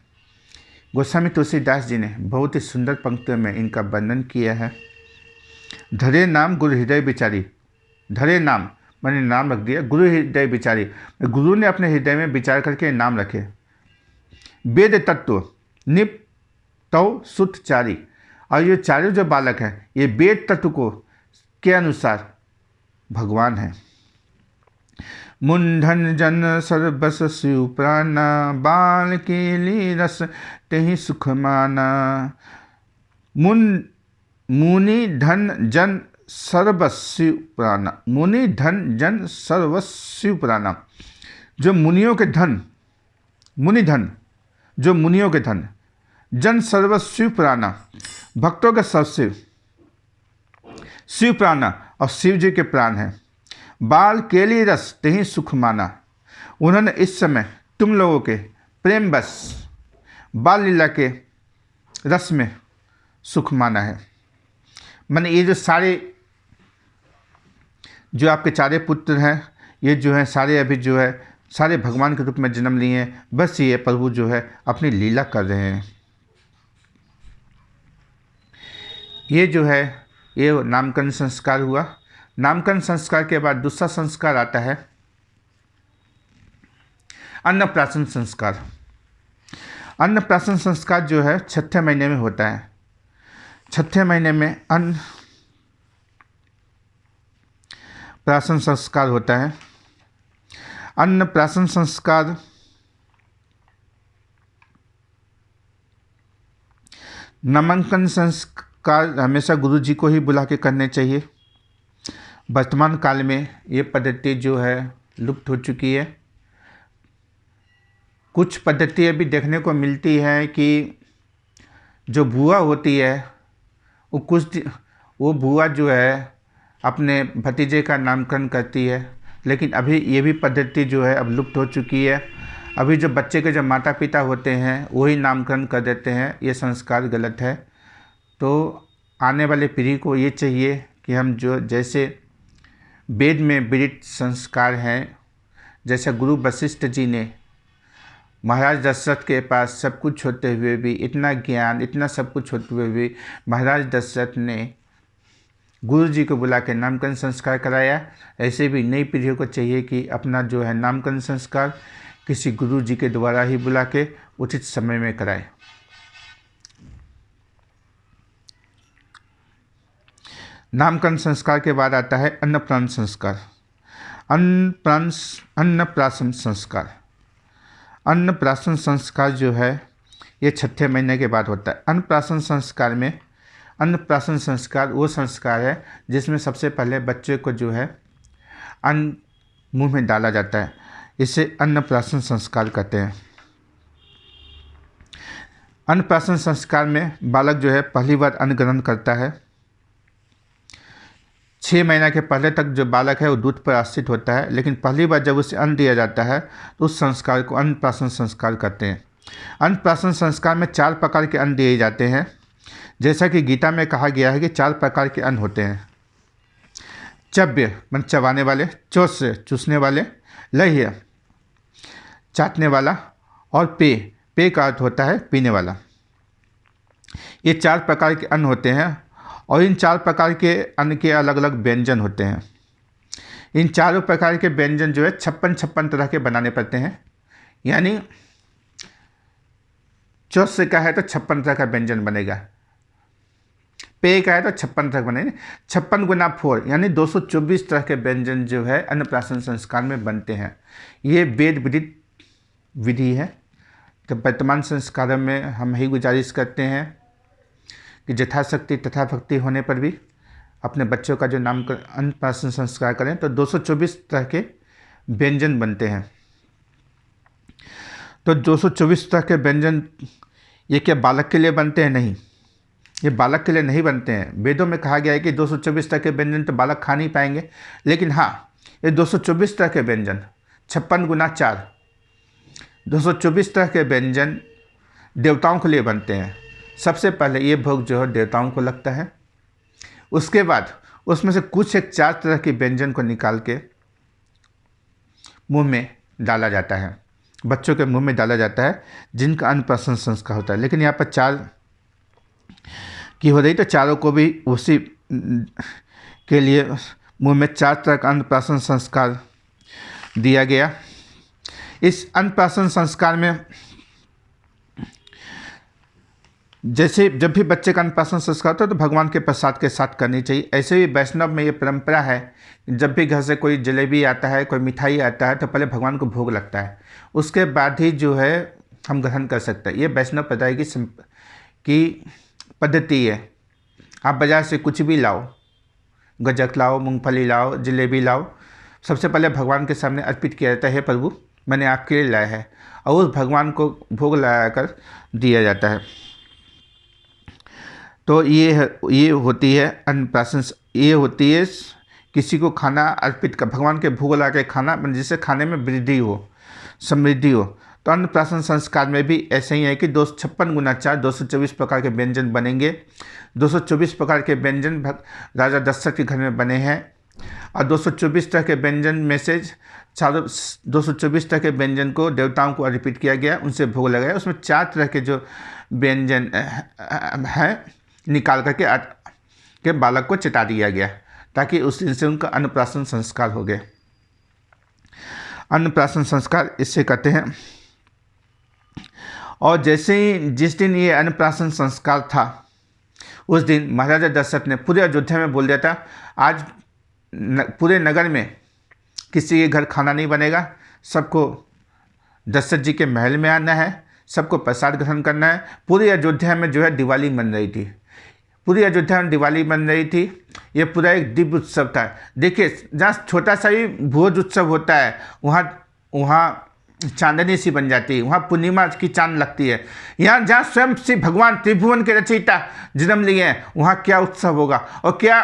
गोस्वामी तुलसीदास जी ने बहुत ही सुंदर पंक्तियों में इनका वर्णन किया है। धरे नाम गुरु हृदय विचारी, धरे नाम मैंने नाम रख दिया, गुरु हृदय विचारी, गुरु ने अपने हृदय में विचार करके नाम रखे। वेद तत्व निप तो सुतचारी, और ये चारों जो बालक हैं ये वेद तत्व को के अनुसार भगवान है। मुंडन जन सर्वस शिव प्राणा, बाल केली रस तेहि सुख माना। मुनि धन जन सर्वस्व प्राणा, मुनि धन जन सर्वस्व प्राणा, जो मुनियों के धन, मुनि धन जो मुनियों के धन, जन सर्वस्व प्राणा, भक्तों के सबसे शिव प्राणा, और शिव जी के प्राण हैं। बाल केली रस तेहि सुख माना, उन्होंने इस समय तुम लोगों के प्रेम बस बाल लीला के रस में सुख माना है। मैंने ये जो सारे जो आपके चारे पुत्र हैं, ये जो है सारे अभी जो है सारे भगवान के रूप में जन्म लिए हैं। बस ये प्रभु जो है अपनी लीला कर रहे हैं। ये जो है ये नामकरण संस्कार हुआ। नामकरण संस्कार के बाद दूसरा संस्कार आता है अन्नप्राशन संस्कार। अन्नप्राशन संस्कार जो है छठे महीने में होता है। छठे महीने में अन्नप्राशन संस्कार होता है। अन्नप्राशन संस्कार नामांकन संस्कार हमेशा गुरु जी को ही बुला के करने चाहिए। वर्तमान काल में ये पद्धति जो है लुप्त हो चुकी है। कुछ पद्धति अभी देखने को मिलती है कि जो बुआ होती है वो बुआ जो है अपने भतीजे का नामकरण करती है, लेकिन अभी ये भी पद्धति जो है अब लुप्त हो चुकी है। अभी जो बच्चे के जो माता पिता होते हैं वही नामकरण कर देते हैं। ये संस्कार गलत है। तो आने वाले पीढ़ी को ये चाहिए कि हम जो जैसे वेद में विदित संस्कार हैं, जैसे गुरु वशिष्ठ जी ने महाराज दशरथ के पास सब कुछ होते हुए भी, इतना ज्ञान इतना सब कुछ होते हुए भी महाराज दशरथ ने गुरु जी को बुला के नामकरण संस्कार कराया। ऐसे भी नई पीढ़ियों को चाहिए कि अपना जो है नामकरण संस्कार किसी गुरु जी के द्वारा ही बुला के उचित समय में कराए। नामकरण संस्कार के बाद आता है अन्नप्राशन संस्कार। अन्नप्राशन संस्कार, अन्नप्राशन संस्कार जो है ये छठे महीने के बाद होता है। अन्नप्राशन संस्कार में, अन्नप्राशन संस्कार वो संस्कार है जिसमें सबसे पहले बच्चे को जो है अन्न मुंह में डाला जाता है। इसे अन्नप्राशन संस्कार कहते हैं। अन्नप्राशन संस्कार में बालक जो है पहली बार अन्न ग्रहण करता है। 6 महीना के पहले तक जो बालक है वो दूध पर आश्रित होता है, लेकिन पहली बार जब उसे अन्न दिया जाता है तो उस संस्कार को अन्नप्राशन संस्कार कहते हैं। अन्नप्राशन संस्कार में 4 प्रकार के अन्न दिए जाते हैं। जैसा कि गीता में कहा गया है कि 4 प्रकार के अन्न होते हैं। चव्य मन चबाने वाले, चोष्य चूसने वाले, लह्य चाटने वाला और पेय, पेय का अर्थ होता है पीने वाला। ये 4 प्रकार के अन्न होते हैं और इन 4 प्रकार के अन्न के अलग अलग व्यंजन होते हैं। इन चारों प्रकार के व्यंजन जो है 56 तरह के बनाने पड़ते हैं। यानी चोष्य का है तो 56 तरह का व्यंजन बनेगा, पेय का है तो 56 तरह बनेंगे। 56 गुना 4 यानी 224 तरह के व्यंजन जो है अन्नप्राशन संस्कार में बनते हैं। ये वेद विदित विधि है। तो वर्तमान संस्कारों में हम यही गुजारिश करते हैं कि यथाशक्ति तथा भक्ति होने पर भी अपने बच्चों का जो नामकरण अन्नप्राशन संस्कार करें तो 224 तरह के व्यंजन बनते हैं। तो 224 तरह के व्यंजन ये क्या बालक के लिए बनते हैं? नहीं, ये बालक के लिए नहीं बनते हैं। वेदों में कहा गया है कि 224 तरह के व्यंजन तो बालक खा नहीं पाएंगे, लेकिन हाँ, ये 224 तरह के व्यंजन 56 गुना 4 224 तरह के व्यंजन देवताओं के लिए बनते हैं। सबसे पहले ये भोग जो है देवताओं को लगता है। उसके बाद उसमें से कुछ एक 4 तरह के व्यंजन को निकाल के मुंह में डाला जाता है, बच्चों के मुंह में डाला जाता है, जिनका अन्नप्राशन संस्कार होता है। लेकिन यहाँ पर 4 की हो रही तो चारों को भी उसी के लिए मुंह में 4 तरह का अन्नप्राशन संस्कार दिया गया। इस अन्नप्राशन संस्कार में जैसे जब भी बच्चे का अन्नप्राशन संस्कार होता है तो भगवान के प्रसाद के साथ करनी चाहिए। ऐसे ही वैष्णव में ये परंपरा है, जब भी घर से कोई जलेबी आता है, कोई मिठाई आता है तो पहले भगवान को भोग लगता है, उसके बाद ही जो है हम ग्रहण कर सकते हैं। ये वैष्णव प्रदाय की पद्धति है। आप बाज़ार से कुछ भी लाओ, गज्जक लाओ, मूंगफली लाओ, जलेबी लाओ, सबसे पहले भगवान के सामने अर्पित किया जाता है, हे प्रभु मैंने आपके लिए लाया है, और उस भगवान को भोग लगा कर दिया जाता है। तो ये होती है अन्नप्राशन। ये होती है किसी को खाना अर्पित कर, भगवान के भोग लगा के खाना, जिससे खाने में वृद्धि हो, समृद्धि हो। तो अन्नप्राशन संस्कार में भी ऐसे ही है कि 256 गुना 4 224 प्रकार के व्यंजन बनेंगे। 224 प्रकार के व्यंजन राजा दशरथ के घर में बने हैं, और 224 तरह के व्यंजन में से 224 तरह के व्यंजन को देवताओं को अर्पित किया गया, उनसे भोग लगाया। उसमें 4 तरह के जो व्यंजन हैं निकाल करके बालक को चिता दिया गया, ताकि उस दिन से उनका अन्नप्राशन संस्कार हो गया। अन्नप्राशन संस्कार इससे कहते हैं। और जैसे ही जिस दिन ये अन्नप्राशन संस्कार था, उस दिन महाराजा दशरथ ने पूरे अयोध्या में बोल दिया था, आज पूरे नगर में किसी के घर खाना नहीं बनेगा, सबको दशरथ जी के महल में आना है, सबको प्रसाद ग्रहण करना है। पूरी अयोध्या में जो है दिवाली मन रही थी, पूरी अयोध्या में दिवाली बन रही थी। ये पूरा एक दिव्य उत्सव था। देखिए, जहाँ छोटा सा ही भोज उत्सव होता है, वहाँ चांदनी सी बन जाती है, वहाँ पूर्णिमा की चांद लगती है। यहाँ जहाँ स्वयं श्री भगवान त्रिभुवन के रचयिता जन्म लिए हैं, वहाँ क्या उत्सव होगा, और क्या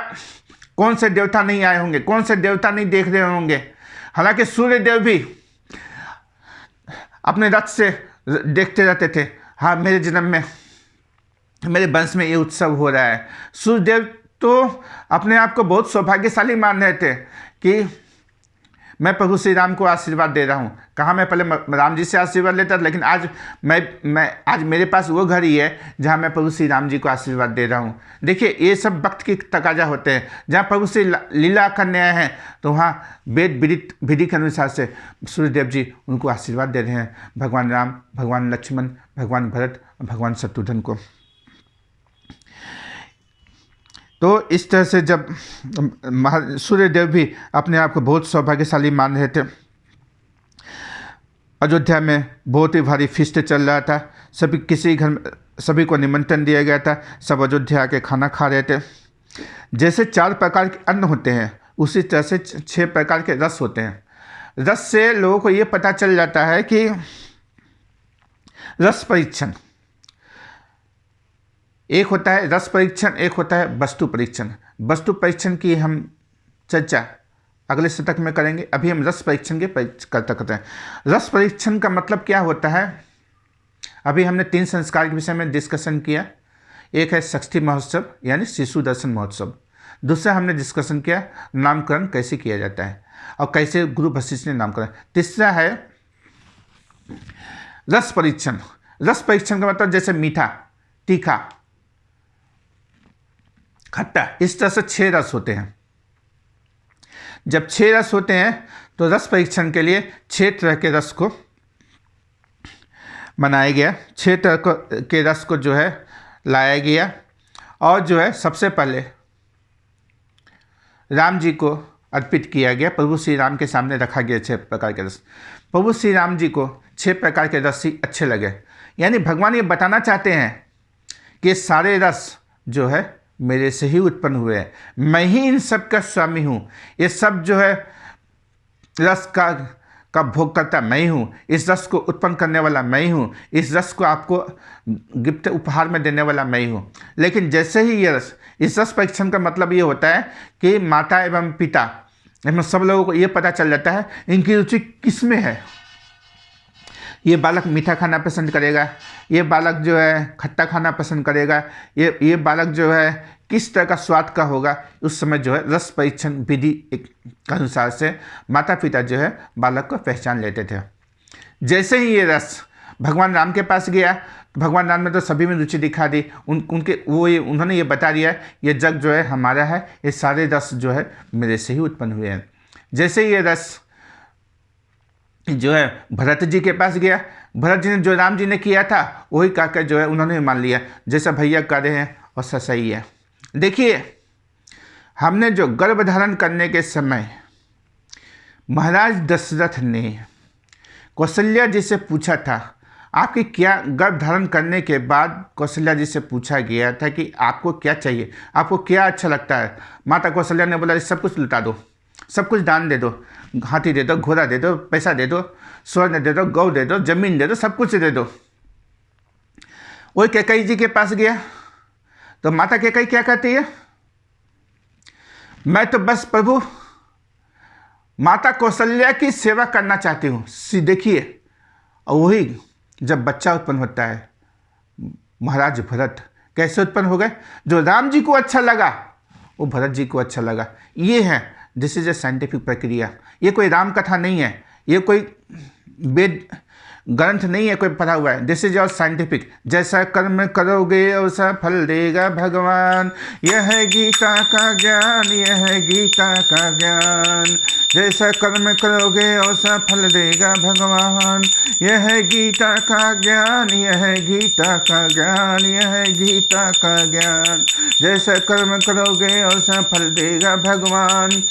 कौन से देवता नहीं आए होंगे, कौन से देवता नहीं देख रहे होंगे। हालांकि सूर्य देव भी अपने रथ से देखते रहते थे, हाँ मेरे जन्म में, मेरे वंश में ये उत्सव हो रहा है। सूर्यदेव तो अपने आप को बहुत सौभाग्यशाली मान रहे थे कि मैं प्रभु श्री राम को आशीर्वाद दे रहा हूँ। कहाँ मैं पहले राम जी से आशीर्वाद लेता था, लेकिन आज आज मेरे पास वो घर ही है जहाँ मैं प्रभु श्री राम जी को आशीर्वाद दे रहा हूँ। देखिए, ये सब वक्त की तकाजा होते हैं। जहाँ प्रभु श्री लीला करने आए हैं तो वहाँ वेद विदित विधि के अनुसार से सूर्यदेव जी उनको आशीर्वाद दे रहे हैं, भगवान राम, भगवान लक्ष्मण, भगवान भरत, भगवान शत्रुघ्न को। तो इस तरह से जब सूर्यदेव भी अपने आप को बहुत सौभाग्यशाली मान रहे थे, अयोध्या में बहुत ही भारी फीस्ट चल रहा था, किसी घर में सभी को निमंत्रण दिया गया था, सब अयोध्या के खाना खा रहे थे। जैसे 4 प्रकार के अन्न होते हैं, उसी तरह से 6 प्रकार के रस होते हैं। रस से लोगों को ये पता चल जाता है कि रस परीक्षण एक होता है, रस परीक्षण एक होता है वस्तु परीक्षण। वस्तु परीक्षण की हम चर्चा अगले शतक में करेंगे। अभी हम रस परीक्षण के करते हैं। रस परीक्षण का मतलब क्या होता है? अभी हमने 3 संस्कार के विषय में डिस्कशन किया। एक है षष्ठी महोत्सव यानी शिशु दर्शन महोत्सव। दूसरा हमने डिस्कशन किया नामकरण कैसे किया जाता है और कैसे गुरु वशिष्ठ ने नामकरण। तीसरा है रस परीक्षण। रस परीक्षण का मतलब जैसे मीठा, तीखा, खट्टा, इस तरह से 6 रस होते हैं। जब 6 रस होते हैं तो रस परीक्षण के लिए 6 तरह के रस को बनाया गया, 6 तरह के रस को जो है लाया गया। और जो है सबसे पहले राम जी को अर्पित किया गया। प्रभु श्री राम के सामने रखा गया 6 प्रकार के रस। प्रभु श्री राम जी को 6 प्रकार के रस ही अच्छे लगे। यानी भगवान ये बताना चाहते हैं कि सारे रस जो है मेरे से ही उत्पन्न हुए हैं, मैं ही इन सब का स्वामी हूँ। ये सब जो है रस का भोग करता मैं ही हूँ, इस रस को उत्पन्न करने वाला मैं ही हूँ, इस रस को आपको गिफ्ट उपहार में देने वाला मैं ही हूँ। लेकिन जैसे ही ये रस, इस रस परीक्षण का मतलब ये होता है कि माता एवं पिता एवं सब लोगों को ये पता चल जाता है इनकी रुचि किस में है। ये बालक मीठा खाना पसंद करेगा, ये बालक जो है खट्टा खाना पसंद करेगा, ये बालक जो है किस तरह का स्वाद का होगा। उस समय जो है रस परीक्षण विधि के अनुसार से माता पिता जो है बालक को पहचान लेते थे। जैसे ही ये रस भगवान राम के पास गया तो भगवान राम ने तो सभी में रुचि दिखा दी। उन्होंने ये बता दिया ये जग जो है हमारा है, ये सारे रस जो है मेरे से ही उत्पन्न हुए हैं। जैसे ही ये रस जो है भरत जी के पास गया, भरत जी ने जो राम जी ने किया था वही कहकर जो है उन्होंने मान लिया, जैसा भैया कर रहे हैं और सही है। देखिए हमने जो गर्भ धारण करने के समय महाराज दशरथ ने कौशल्या जी से पूछा था, आपकी क्या गर्भ धारण करने के बाद कौशल्या जी से पूछा गया था कि आपको क्या चाहिए, आपको क्या अच्छा लगता है। माता कौशल्या ने बोला सब कुछ लुटा दो, सब कुछ दान दे दो, हाथी दे दो, घोड़ा दे दो, पैसा दे दो, स्वर्ण दे दो, गौ दे दो, जमीन दे दो, सब कुछ दे दो। वही कैकेयी जी के पास गया तो माता कैकेयी क्या कहती है, मैं तो बस प्रभु माता कौशल्या की सेवा करना चाहती हूँ। देखिए और वही जब बच्चा उत्पन्न होता है महाराज भरत कैसे उत्पन्न हो गए, जो राम जी को अच्छा लगा वो भरत जी को अच्छा लगा। ये है दिस इज ए साइंटिफिक प्रक्रिया। ये कोई राम कथा नहीं है, ये कोई वेद ग्रंथ नहीं है कोई पढ़ा हुआ है। This is all scientific. जैसा कर्म करोगे वैसा फल देगा भगवान, यह है गीता का ज्ञान, यह है गीता का ज्ञान। जैसा कर्म करोगे वैसा फल देगा भगवान, यह है गीता का ज्ञान, यह है गीता का ज्ञान, यह है गीता का ज्ञान। जैसा कर्म करोगे वैसा फल देगा भगवान,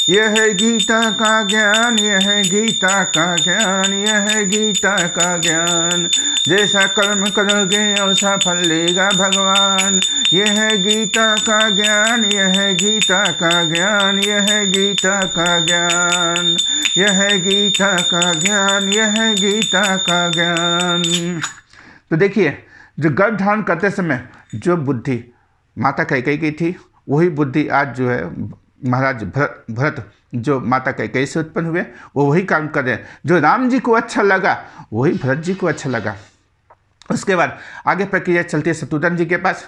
यह है गीता का ज्ञान, यह है गीता का ज्ञान, यह है गीता का ज्ञान। जैसा कर्म करोगे वैसा फल देगा भगवान, यह है गीता का ज्ञान, यह है गीता का ज्ञान, यह है गीता का ज्ञान, यह है गीता का ज्ञान, यह है गीता का ज्ञान। तो देखिए जो गर्भ धारण करते समय जो बुद्धि माता कैकेयी की थी वही बुद्धि आज जो है महाराज भरत जो माता कैकेयी से उत्पन्न हुए वो वही काम कर रहे हैं। जो राम जी को अच्छा लगा वही भरत जी को अच्छा लगा। उसके बाद आगे प्रक्रिया चलती है शत्रुघ्न जी के पास।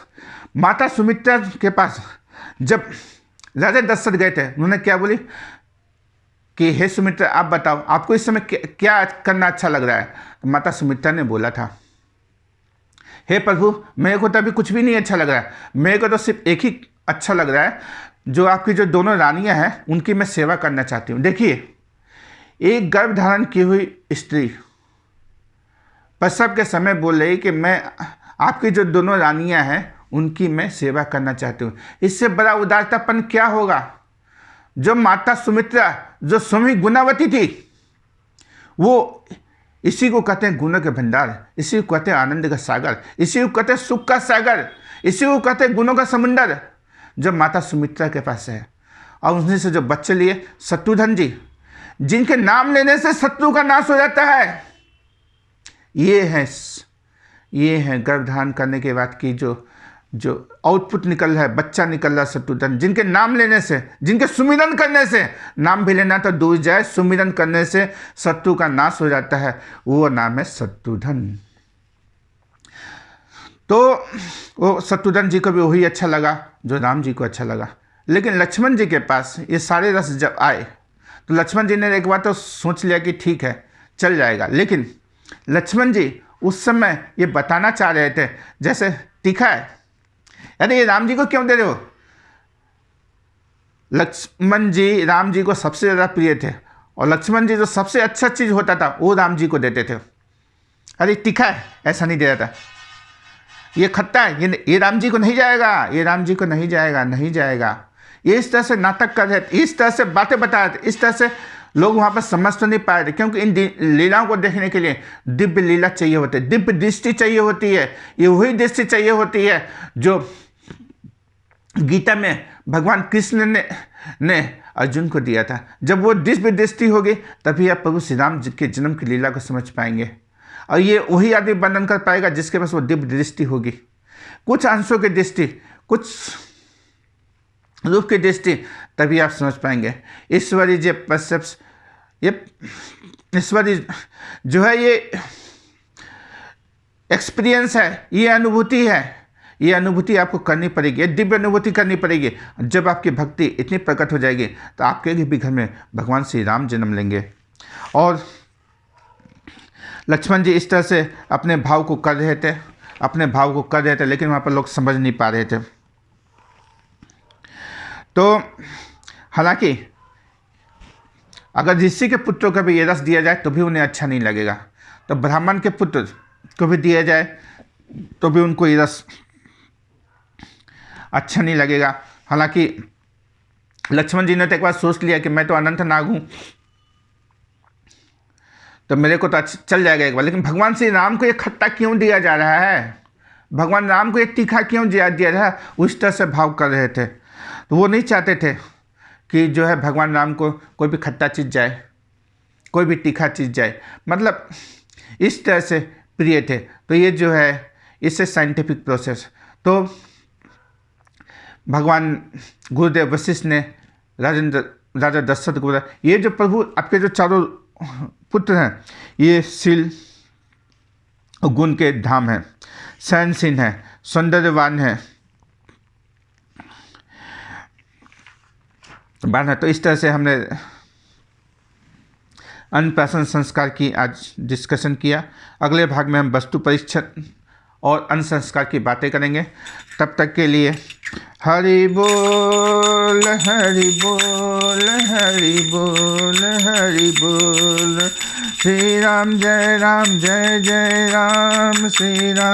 माता सुमित्रा के पास जब राजा दशरथ गए थे उन्होंने क्या बोली कि हे सुमित्रा आप बताओ आपको इस समय क्या करना अच्छा लग रहा है। तो माता सुमित्रा ने बोला था हे प्रभु मेरे को तो अभी कुछ भी नहीं अच्छा लग रहा है, मेरे को तो सिर्फ एक ही अच्छा लग रहा है, जो आपकी जो दोनों रानियां हैं उनकी मैं सेवा करना चाहती हूँ। देखिए एक गर्भ धारण की हुई स्त्री प्रसव के समय बोल रही कि मैं आपकी जो दोनों रानियां हैं उनकी मैं सेवा करना चाहती हूँ। इससे बड़ा उदारतापन क्या होगा। जो माता सुमित्रा जो स्वयं गुणावती थी वो इसी को कहते हैं गुणों के भंडार, इसी को कहते हैं आनंद का सागर, इसी को कहते हैं सुख का सागर, इसी को कहते हैं गुणों का समुंदर जो माता सुमित्रा के पास है। और उन्हीं से जो बच्चे लिए शत्रुघ्न जी जिनके नाम लेने से शत्रु का नाश हो जाता है। ये है गर्भ धारण करने के बाद की जो जो आउटपुट निकल रहा है, बच्चा निकल रहा है शत्रुधन, जिनके नाम लेने से, जिनके सुमिरन करने से, नाम भी लेना तो दूर जाए, सुमिरन करने से शत्रु का नाश हो जाता है, वो नाम है शत्रुधन। तो वो शत्रुधन जी को भी वही अच्छा लगा जो राम जी को अच्छा लगा। लेकिन लक्ष्मण जी के पास ये सारे रस जब आए तो लक्ष्मण जी ने एक बार तो सोच लिया कि ठीक है चल जाएगा, लेकिन लक्ष्मण जी उस समय ये बताना चाह रहे थे जैसे तीखा है, अरे ये राम जी को क्यों दे रहे हो। लक्ष्मण जी राम जी को सबसे ज़्यादा प्रिय थे और लक्ष्मण जी जो सबसे अच्छा चीज़ होता था वो राम जी को देते थे। अरे तीखा है ऐसा नहीं दे रहा था, ये खट्टा है, ये राम जी को नहीं जाएगा, ये राम जी को नहीं जाएगा, नहीं जाएगा। ये इस तरह से नाटक कर रहे थे, इस तरह से बातें बता रहे थे, इस तरह से लोग वहाँ पर समझ तो नहीं पा रहे थे, क्योंकि इन लीलाओं को देखने के लिए दिव्य लीला चाहिए होती है, दिव्य दृष्टि चाहिए होती है। ये वही दृष्टि चाहिए होती है जो गीता में भगवान कृष्ण ने अर्जुन को दिया था। जब वो दिव्य दृष्टि होगी तभी आप प्रभु श्री राम के जन्म की लीला को समझ पाएंगे, और ये वही आदमी वर्णन कर पाएगा जिसके पास वो दिव्य दृष्टि होगी। कुछ अंशों की दृष्टि, कुछ रूप की दृष्टि, तभी आप समझ पाएंगे। ईश्वरी जो परसेप्स, ये ईश्वरी जो है ये एक्सपीरियंस है, ये अनुभूति है, ये अनुभूति आपको करनी पड़ेगी, ये दिव्य अनुभूति करनी पड़ेगी। जब आपकी भक्ति इतनी प्रकट हो जाएगी तो आपके भी घर में भगवान श्री राम जन्म लेंगे। और लक्ष्मण जी इस तरह से अपने भाव को कर रहे थे, अपने भाव को कर रहे थे, लेकिन वहाँ पर लोग समझ नहीं पा रहे थे। तो हालांकि अगर ऋषि के पुत्रों को भी ये रस दिया जाए तो भी उन्हें अच्छा नहीं लगेगा, तो ब्राह्मण के पुत्र को भी दिया जाए तो भी उनको ये रस अच्छा नहीं लगेगा। हालांकि लक्ष्मण जी ने तो एक बार सोच लिया कि मैं तो अनंत नाग हूँ तो मेरे को तो चल जाएगा एक बार, लेकिन भगवान श्री राम को ये खट्टा क्यों दिया जा रहा है, भगवान राम को ये तीखा क्यों दिया जा रहा है, उस तरह से भाव कर रहे थे। तो वो नहीं चाहते थे कि जो है भगवान राम को कोई भी खट्टा चीज़ जाए, कोई भी तीखा चीज़ जाए, मतलब इस तरह से प्रिय थे। तो ये जो है इससे साइंटिफिक प्रोसेस, तो भगवान गुरुदेव वशिष्ठ ने राजा दशरथ को बोला, ये जो प्रभु आपके जो चारों पुत्र हैं ये शील गुण के धाम हैं, सहनशील हैं, सौंदर्यवान हैं, बान है। तो इस तरह से हमने अन्नप्राशन संस्कार की आज डिस्कशन किया। अगले भाग में हम वस्तु परीक्षण और अन्न संस्कार की बातें करेंगे। तब तक के लिए हरि बोल हरि बोल हरि बोल हरि बोल। श्री राम जय जय राम, श्री राम।